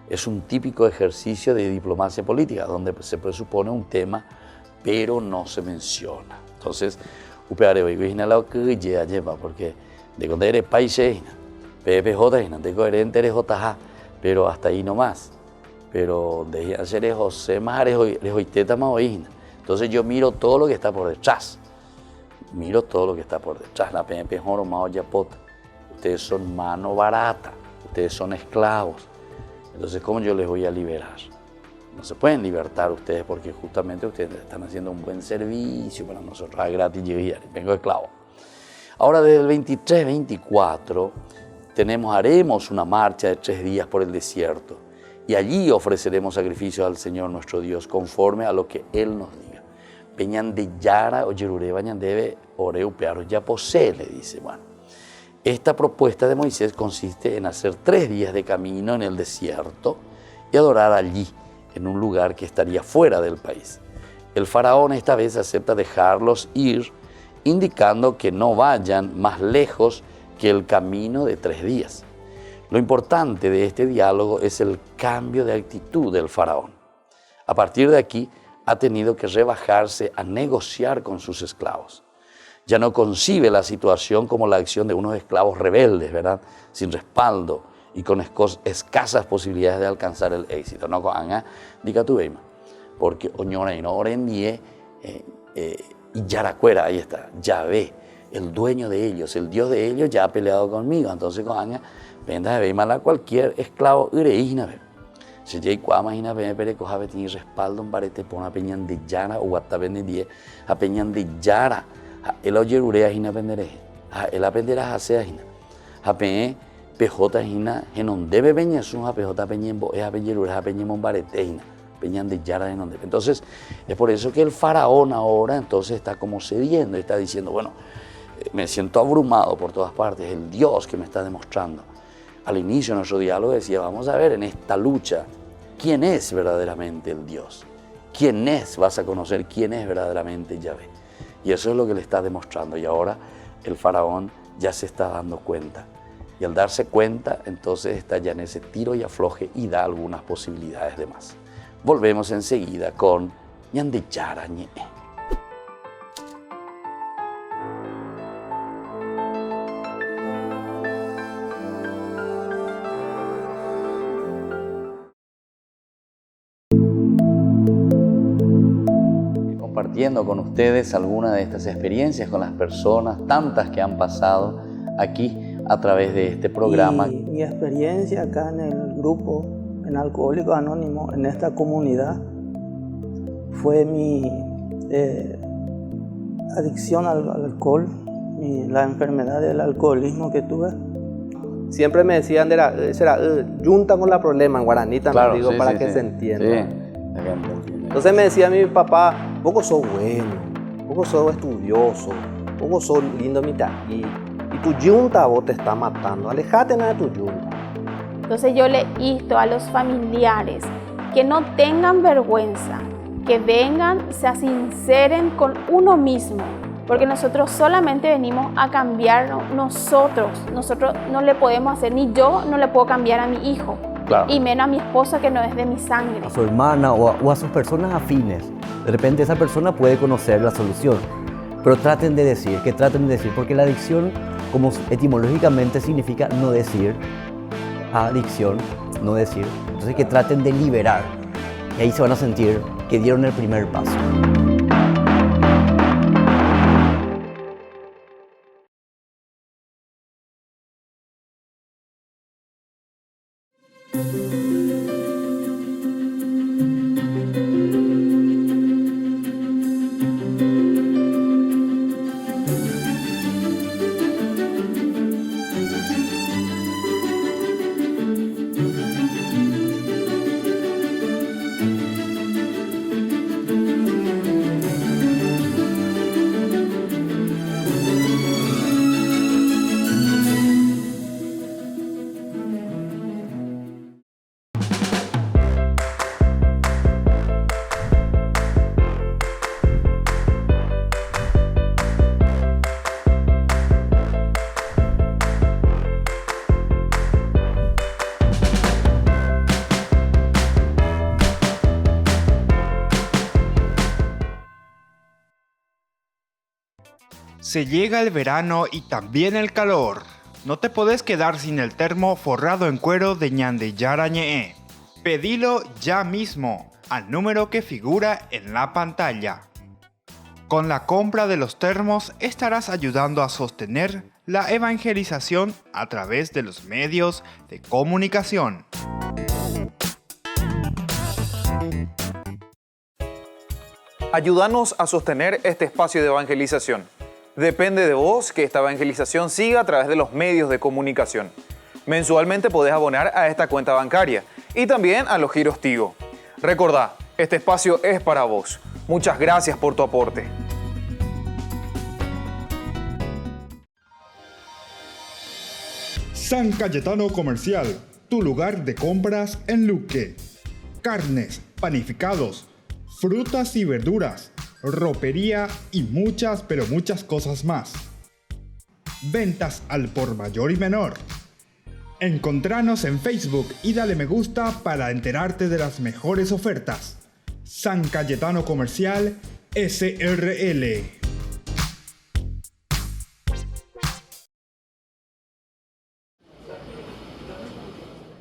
[SPEAKER 2] Es un típico ejercicio de diplomacia política, donde se presupone un tema, pero no se menciona. Entonces, porque de cuando eres país, pero hasta ahí nomás. Pero de hacer José más entonces yo miro todo lo que está por detrás. La PNP ustedes son mano barata, ustedes son esclavos. Entonces, ¿cómo yo les voy a liberar? No se pueden libertar ustedes porque justamente ustedes están haciendo un buen servicio para nosotros. Gratis, vengo esclavo. Ahora, desde el 23-24, haremos una marcha de 3 días por el desierto y allí ofreceremos sacrificios al Señor nuestro Dios conforme a lo que Él nos diga. Peñan de Yara o Yerure bañan debe oreupearos ya posee, le dice. Bueno, esta propuesta de Moisés consiste en hacer 3 días de camino en el desierto y adorar allí, en un lugar que estaría fuera del país. El faraón esta vez acepta dejarlos ir, indicando que no vayan más lejos que el camino de 3 días. Lo importante de este diálogo es el cambio de actitud del faraón. A partir de aquí, ha tenido que rebajarse a negociar con sus esclavos. Ya no concibe la situación como la acción de unos esclavos rebeldes, ¿verdad? Sin respaldo y con escasas posibilidades de alcanzar el éxito. No con diga tu veima, porque oñora y no orendie y yaracuera, ahí está, Yahvé, el dueño de ellos, el Dios de ellos ya ha peleado conmigo. Entonces con Anga, venda de veima cualquier esclavo ireína. Si ya imagina pero coja tiene respaldo un barete por una peña de yara o guataben de a peña de yara el oyerurea hina pendere el apendera hace hina a pe pejota hina genon debe peña es un pejota peñembo es a peñerura a peñemon barete hina peña de yara de donde. Entonces es por eso que el faraón ahora entonces está como cediendo, está diciendo, bueno, me siento abrumado por todas partes, el Dios que me está demostrando. Al inicio de nuestro diálogo decía, vamos a ver en esta lucha, ¿quién es verdaderamente el Dios? ¿Quién es? Vas a conocer quién es verdaderamente Yahvé. Y eso es lo que le está demostrando. Y ahora el faraón ya se está dando cuenta. Y al darse cuenta, entonces está ya en ese tiro y afloje y da algunas posibilidades de más. Volvemos enseguida con Ñandillara Ñe. Compartiendo con ustedes algunas de estas experiencias con las personas, tantas que han pasado aquí a través de este programa.
[SPEAKER 4] Y mi experiencia acá en el grupo, en Alcohólicos Anónimos, en esta comunidad, fue mi adicción al alcohol, la enfermedad del alcoholismo que tuve.
[SPEAKER 5] Siempre me decían, será junta con la problema en guaraní también,
[SPEAKER 2] Claro,
[SPEAKER 5] digo,
[SPEAKER 2] sí,
[SPEAKER 5] para
[SPEAKER 2] sí,
[SPEAKER 5] que
[SPEAKER 2] sí.
[SPEAKER 5] se entienda.
[SPEAKER 2] Sí.
[SPEAKER 5] Entonces me decía mi papá, poco sos bueno, poco sos estudioso, poco sos lindo mitad. Y tu yunta vos te está matando, alejate nada de tu yunta.
[SPEAKER 6] Entonces yo le insto a los familiares que no tengan vergüenza, que vengan, se sinceren con uno mismo, porque nosotros solamente venimos a cambiar nosotros no le podemos hacer, ni yo no le puedo cambiar a mi hijo.
[SPEAKER 2] Claro.
[SPEAKER 6] Y menos a mi esposa que no es de mi sangre.
[SPEAKER 7] A su hermana o a sus personas afines. De repente esa persona puede conocer la solución. Pero traten de decir, porque la adicción, como etimológicamente significa no decir, adicción, no decir, entonces que traten de liberar. Y ahí se van a sentir que dieron el primer paso.
[SPEAKER 1] Se llega el verano y también el calor. No te podés quedar sin el termo forrado en cuero de Ñandillara Ñe. Pedilo ya mismo al número que figura en la pantalla. Con la compra de los termos estarás ayudando a sostener la evangelización a través de los medios de comunicación.
[SPEAKER 3] Ayúdanos a sostener este espacio de evangelización. Depende de vos que esta evangelización siga a través de los medios de comunicación. Mensualmente podés abonar a esta cuenta bancaria y también a los giros Tigo. Recordá, este espacio es para vos. Muchas gracias por tu aporte.
[SPEAKER 1] San Cayetano Comercial, tu lugar de compras en Luque. Carnes, panificados, frutas y verduras, ropería y muchas, pero muchas cosas más. Ventas al por mayor y menor. Encontranos en Facebook y dale me gusta para enterarte de las mejores ofertas. San Cayetano Comercial SRL.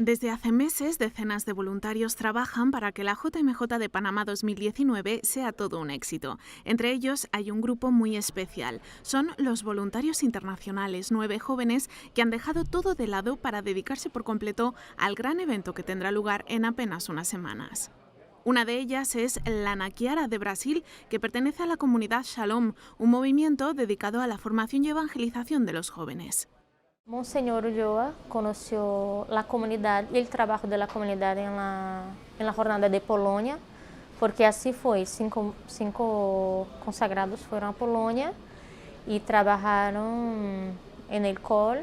[SPEAKER 8] Desde hace meses, decenas de voluntarios trabajan para que la JMJ de Panamá 2019 sea todo un éxito. Entre ellos hay un grupo muy especial. Son los voluntarios internacionales, 9 jóvenes que han dejado todo de lado para dedicarse por completo al gran evento que tendrá lugar en apenas unas semanas. Una de ellas es la Naquiara de Brasil, que pertenece a la comunidad Shalom, un movimiento dedicado a la formación y evangelización de los jóvenes.
[SPEAKER 11] Monseñor Ulloa conoció la comunidad y el trabajo de la comunidad en la jornada de Polonia, porque así fue, cinco consagrados fueron a Polonia y trabajaron en el COL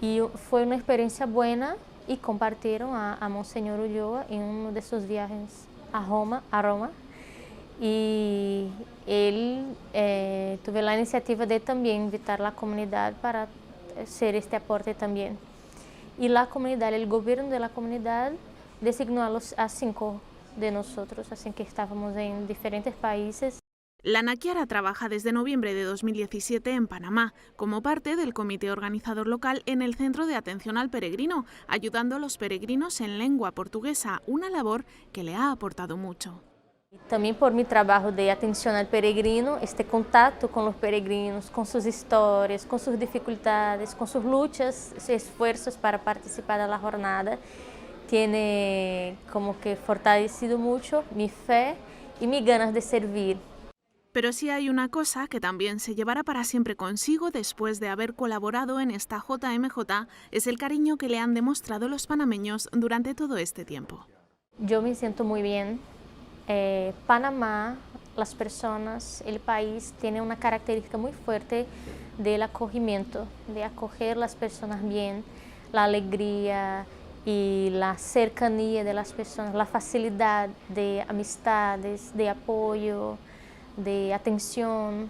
[SPEAKER 11] y fue una experiencia buena y compartieron a Monseñor Ulloa en uno de sus viajes a Roma y él tuvo la iniciativa de también invitar a la comunidad para ser este aporte también. Y la comunidad, el gobierno de la comunidad designó a 5 de nosotros, así que estábamos en diferentes países.
[SPEAKER 8] La Naquiara trabaja desde noviembre de 2017 en Panamá, como parte del comité organizador local en el Centro de Atención al Peregrino, ayudando a los peregrinos en lengua portuguesa, una labor que le ha aportado mucho.
[SPEAKER 11] También por mi trabajo de atención al peregrino, este contacto con los peregrinos, con sus historias, con sus dificultades, con sus luchas, sus esfuerzos para participar de la jornada, tiene como que fortalecido mucho mi fe y mis ganas de servir.
[SPEAKER 8] Pero sí hay una cosa que también se llevará para siempre consigo después de haber colaborado en esta JMJ, es el cariño que le han demostrado los panameños durante todo este tiempo.
[SPEAKER 11] Yo me siento muy bien. Panamá, las personas, el país tiene una característica muy fuerte del acogimiento, de acoger a las personas bien, la alegría y la cercanía de las personas, la facilidad de amistades, de apoyo, de atención,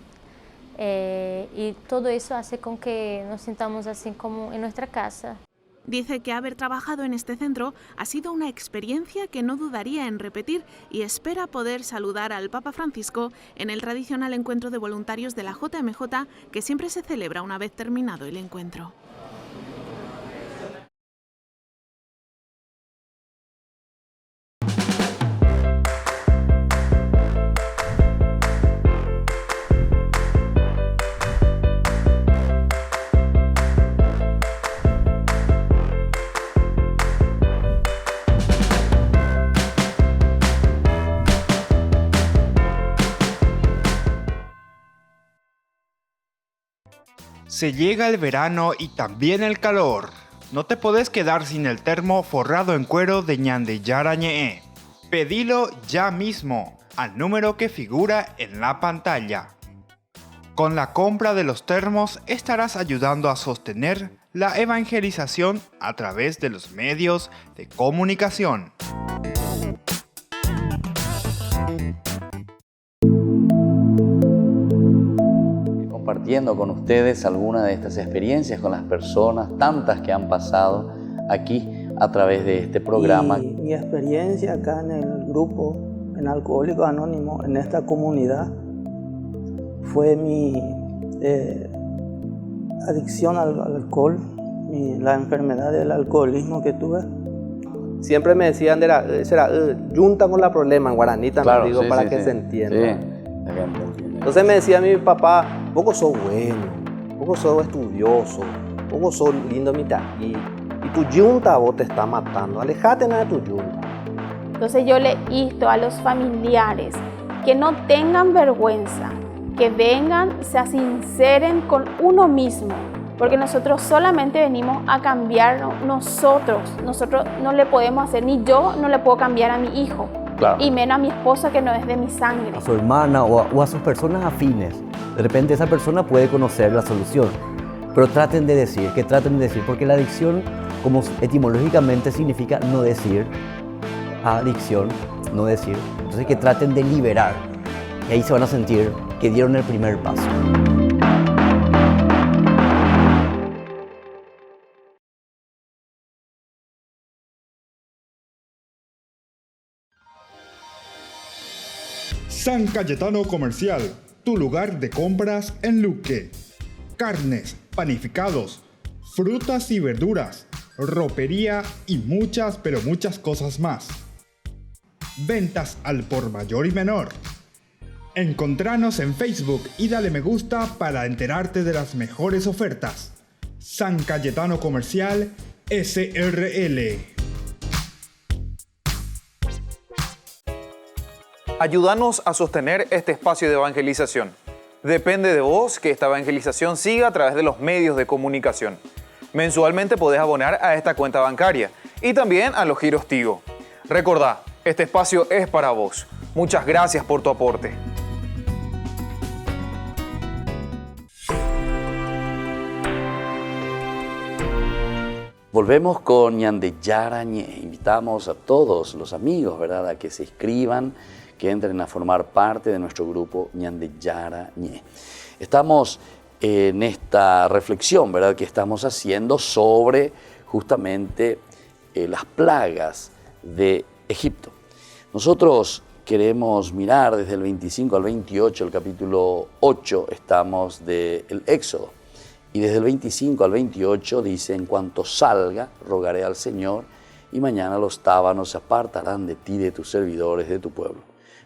[SPEAKER 11] y todo eso hace con que nos sintamos así como en nuestra casa.
[SPEAKER 8] Dice que haber trabajado en este centro ha sido una experiencia que no dudaría en repetir y espera poder saludar al Papa Francisco en el tradicional encuentro de voluntarios de la JMJ que siempre se celebra una vez terminado el encuentro.
[SPEAKER 1] Se llega el verano y también el calor. No te podés quedar sin el termo forrado en cuero de Ñandillara Ñe'e. Pedilo ya mismo al número que figura en la pantalla. Con la compra de los termos estarás ayudando a sostener la evangelización a través de los medios de comunicación.
[SPEAKER 2] Compartiendo con ustedes algunas de estas experiencias con las personas, tantas que han pasado aquí a través de este programa.
[SPEAKER 4] Y mi experiencia acá en el grupo, en Alcohólicos Anónimos, en esta comunidad, fue mi adicción al alcohol, la enfermedad del alcoholismo que tuve.
[SPEAKER 5] Siempre me decían, junta con la problema en guaraní también,
[SPEAKER 2] claro,
[SPEAKER 5] digo,
[SPEAKER 2] sí,
[SPEAKER 5] para
[SPEAKER 2] sí,
[SPEAKER 5] que
[SPEAKER 2] sí.
[SPEAKER 5] se entienda.
[SPEAKER 2] Sí.
[SPEAKER 5] Entonces me decía mi papá, vos sos bueno, vos sos estudioso, vos sos lindo mitad y tu yunta vos te está matando, alejate de tu yunta.
[SPEAKER 6] Entonces yo le insto a los familiares que no tengan vergüenza, que vengan, se sinceren con uno mismo, porque nosotros solamente venimos a cambiarnos nosotros no le podemos hacer, ni yo no le puedo cambiar a mi hijo. Claro. Y menos a mi esposa que no es de mi sangre.
[SPEAKER 7] A su hermana o a sus personas afines. De repente esa persona puede conocer la solución. Pero traten de decir, porque la adicción, como etimológicamente significa no decir, adicción, no decir, Entonces que traten de liberar. Y ahí se van a sentir que dieron el primer paso.
[SPEAKER 1] San Cayetano Comercial, tu lugar de compras en Luque. Carnes, panificados, frutas y verduras, ropería y muchas, pero muchas cosas más. Ventas al por mayor y menor. Encontranos en Facebook y dale me gusta para enterarte de las mejores ofertas. San Cayetano Comercial SRL.
[SPEAKER 3] Ayúdanos a sostener este espacio de evangelización. Depende de vos que esta evangelización siga a través de los medios de comunicación. Mensualmente podés abonar a esta cuenta bancaria y también a los giros Tigo. Recordá, este espacio es para vos. Muchas gracias por tu aporte.
[SPEAKER 2] Volvemos con Ñande Yarañé. Invitamos a todos los amigos, ¿verdad?, a que se inscriban, que entren a formar parte de nuestro grupo Ñande Yarañé. Estamos en esta reflexión, ¿verdad?, que estamos haciendo sobre justamente las plagas de Egipto. Nosotros queremos mirar desde el 25 al 28, el capítulo 8, estamos del Éxodo. Y desde el 25 al 28 dice: en cuanto salga, rogaré al Señor, y mañana los tábanos se apartarán de ti, de tus servidores, de tu pueblo.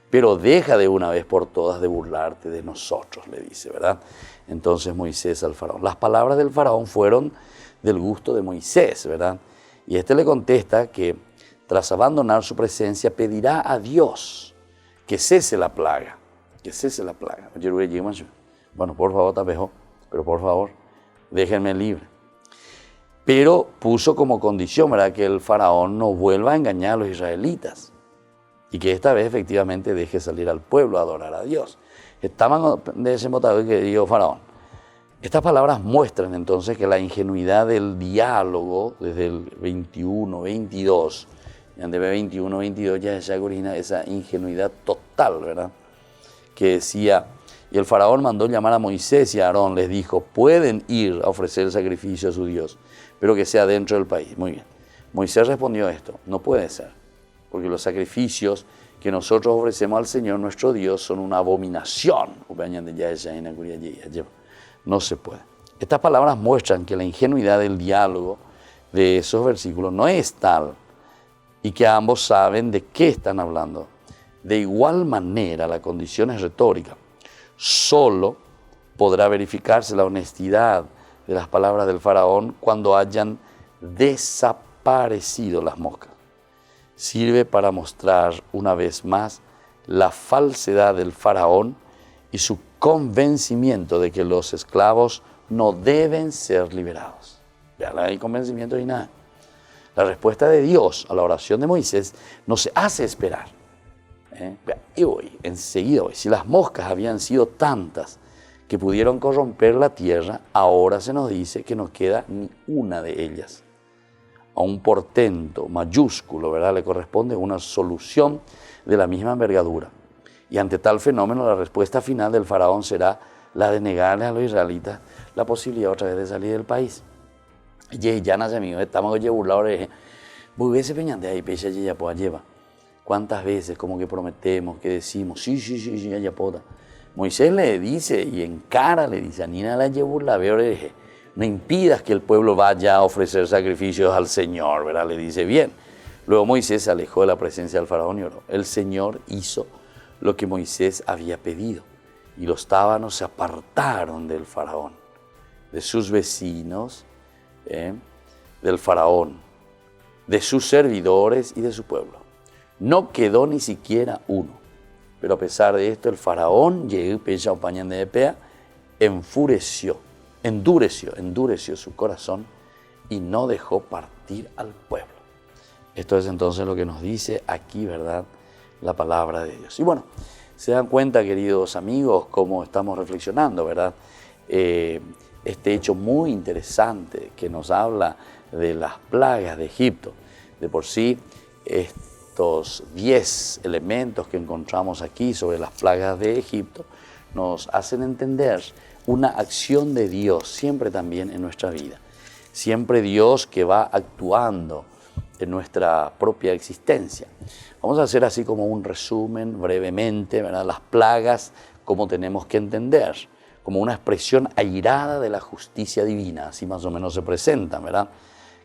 [SPEAKER 2] Pero deja de una vez por todas de burlarte de nosotros, le dice, ¿verdad? Entonces Moisés al faraón. Las palabras del faraón fueron del gusto de Moisés, ¿verdad? Y este le contesta que tras abandonar su presencia pedirá a Dios que cese la plaga, que cese la plaga. Bueno, por favor, tapejo, pero por favor, déjenme libre. Pero puso como condición, ¿verdad?, que el faraón no vuelva a engañar a los israelitas y que esta vez efectivamente deje salir al pueblo a adorar a Dios. Estaban de ese motivo que dijo faraón. Estas palabras muestran entonces que la ingenuidad del diálogo desde el 21, 22, de 21, 22 ya se origina esa ingenuidad total, ¿verdad?, que decía: y el faraón mandó llamar a Moisés y a Aarón, les dijo: pueden ir a ofrecer el sacrificio a su Dios, pero que sea dentro del país. Muy bien. Moisés respondió esto: no puede ser, porque los sacrificios que nosotros ofrecemos al Señor nuestro Dios son una abominación. No se puede. Estas palabras muestran que la ingenuidad del diálogo de esos versículos no es tal y que ambos saben de qué están hablando. De igual manera, la condición es retórica. Solo podrá verificarse la honestidad de las palabras del faraón cuando hayan desaparecido las moscas. Sirve para mostrar una vez más la falsedad del faraón y su convencimiento de que los esclavos no deben ser liberados. Ya no hay convencimiento ni nada. La respuesta de Dios a la oración de Moisés no se hace esperar. Y hoy, enseguida hoy, si las moscas habían sido tantas que pudieron corromper la tierra, ahora se nos dice que no queda ni una de ellas. A un portento mayúsculo, ¿verdad?, le corresponde una solución de la misma envergadura. Y ante tal fenómeno, la respuesta final del faraón será la de negarle a los israelitas la posibilidad otra vez de salir del país. Y ya nace amigos, estamos burlados de hubiese peñante ahí, pecha ya pues lleva. ¿Cuántas veces como que prometemos, que decimos, sí, allá pota? Moisés le dice y en cara le dice: Anina la burla, no impidas que el pueblo vaya a ofrecer sacrificios al Señor, ¿verdad? Le dice bien. Luego Moisés se alejó de la presencia del faraón y oró. El Señor hizo lo que Moisés había pedido y los tábanos se apartaron del faraón, de sus vecinos, del faraón, de sus servidores y de su pueblo. No quedó ni siquiera uno. Pero a pesar de esto, el faraón endureció su corazón y no dejó partir al pueblo. Esto es entonces lo que nos dice aquí, ¿verdad?, la palabra de Dios. Y bueno, se dan cuenta, queridos amigos, cómo estamos reflexionando, ¿verdad? Este hecho muy interesante que nos habla de las plagas de Egipto. De por sí, estos 10 elementos que encontramos aquí sobre las plagas de Egipto nos hacen entender una acción de Dios siempre también en nuestra vida. Siempre Dios que va actuando en nuestra propia existencia. Vamos a hacer así como un resumen brevemente, ¿verdad? Las plagas, como tenemos que entender, como una expresión airada de la justicia divina, así más o menos se presentan, ¿verdad?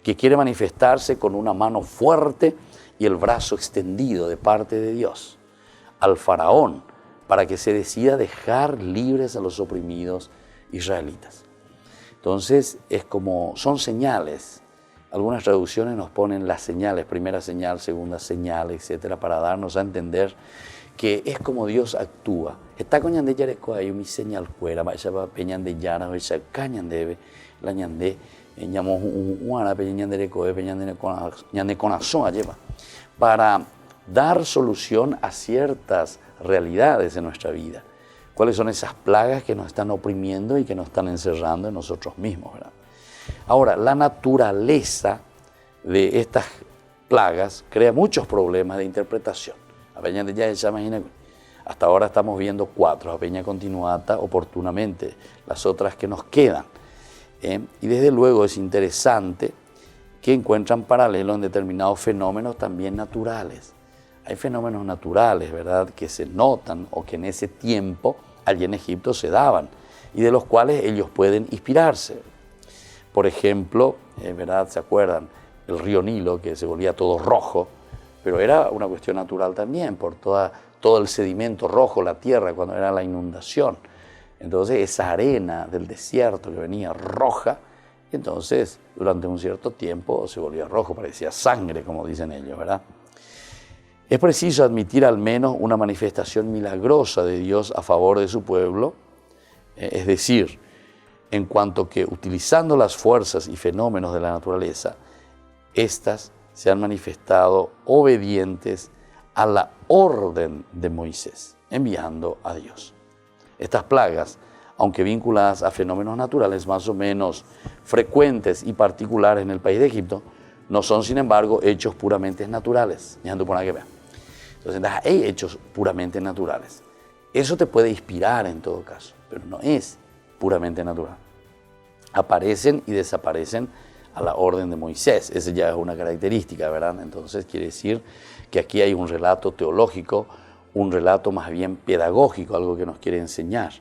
[SPEAKER 2] Que quiere manifestarse con una mano fuerte y el brazo extendido de parte de Dios al faraón para que se decida dejar libres a los oprimidos israelitas. Entonces, son señales. Algunas traducciones nos ponen las señales, primera señal, segunda señal, etcétera, para darnos a entender que es como Dios actúa. Está con ñande yareco ahí mi señal fuera, vaya va peñande yara, vaya cañandebe, la ñande, ñamos una peñande yareco, ñande corazón lleva, para dar solución a ciertas realidades en nuestra vida. ¿Cuáles son esas plagas que nos están oprimiendo y que nos están encerrando en nosotros mismos, ¿verdad? Ahora, la naturaleza de estas plagas crea muchos problemas de interpretación. Hasta ahora estamos viendo 4, a peña continuata oportunamente, las otras que nos quedan. Y desde luego es interesante que encuentran paralelo en determinados fenómenos también naturales. Hay fenómenos naturales, ¿verdad?, que se notan o que en ese tiempo allí en Egipto se daban y de los cuales ellos pueden inspirarse. Por ejemplo, ¿verdad?, ¿se acuerdan? El río Nilo, que se volvía todo rojo, pero era una cuestión natural también por todo el sedimento rojo, la tierra, cuando era la inundación. Entonces esa arena del desierto que venía roja, entonces durante un cierto tiempo se volvía rojo, parecía sangre, como dicen ellos, ¿verdad? Es preciso admitir al menos una manifestación milagrosa de Dios a favor de su pueblo, es decir, en cuanto que utilizando las fuerzas y fenómenos de la naturaleza, éstas se han manifestado obedientes a la orden de Moisés, enviando a Dios. Estas plagas, aunque vinculadas a fenómenos naturales más o menos frecuentes y particulares en el país de Egipto, no son, sin embargo, hechos puramente naturales. Entonces, hay hechos puramente naturales. Eso te puede inspirar en todo caso, pero no es puramente natural. Aparecen y desaparecen a la orden de Moisés. Esa ya es una característica, ¿verdad? Entonces quiere decir que aquí hay un relato teológico, un relato más bien pedagógico, algo que nos quiere enseñar.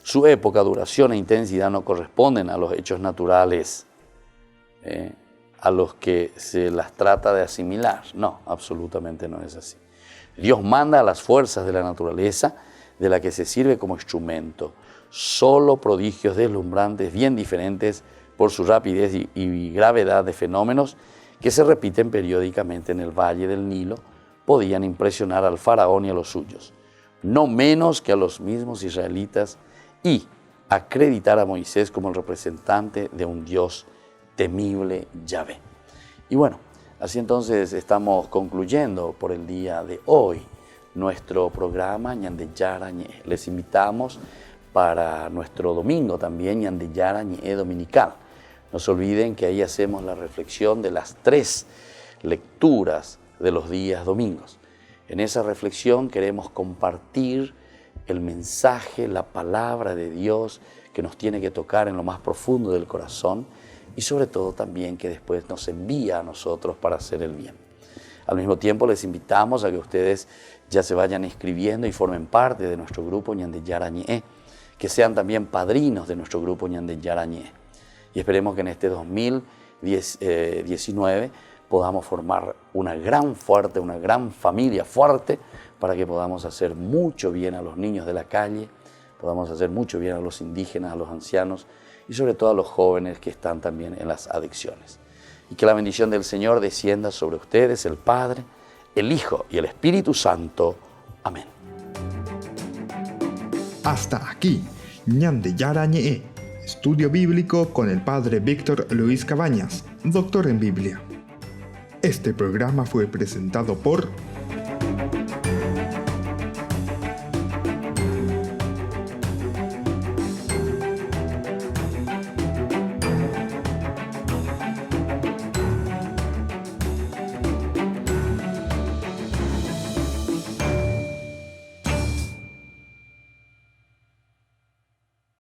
[SPEAKER 2] Su época, duración e intensidad no corresponden a los hechos naturales a los que se las trata de asimilar. No, absolutamente no es así. Dios manda a las fuerzas de la naturaleza de la que se sirve como instrumento, solo prodigios deslumbrantes, bien diferentes por su rapidez y gravedad de fenómenos que se repiten periódicamente en el valle del Nilo, podían impresionar al faraón y a los suyos, no menos que a los mismos israelitas, y acreditar a Moisés como el representante de un Dios temible, Yahvé. Y bueno, así entonces estamos concluyendo por el día de hoy nuestro programa Ñande Yara Ñe. Les invitamos para nuestro domingo también Ñande Yara Ñe dominical. No se olviden que ahí hacemos la reflexión de las 3 lecturas de los días domingos. En esa reflexión queremos compartir el mensaje, la palabra de Dios que nos tiene que tocar en lo más profundo del corazón y sobre todo también que después nos envía a nosotros para hacer el bien. Al mismo tiempo les invitamos a que ustedes ya se vayan inscribiendo y formen parte de nuestro grupo Ñande Yara Ñe, que sean también padrinos de nuestro grupo Ñande Yara Ñe. Y esperemos que en este 2019 podamos formar una gran familia fuerte para que podamos hacer mucho bien a los niños de la calle, podamos hacer mucho bien a los indígenas, a los ancianos y sobre todo a los jóvenes que están también en las adicciones. Y que la bendición del Señor descienda sobre ustedes, el Padre, el Hijo y el Espíritu Santo. Amén.
[SPEAKER 1] Hasta aquí, Ñande Yara Ñe, estudio bíblico con el Padre Víctor Luis Cabañas, doctor en Biblia. Este programa fue presentado por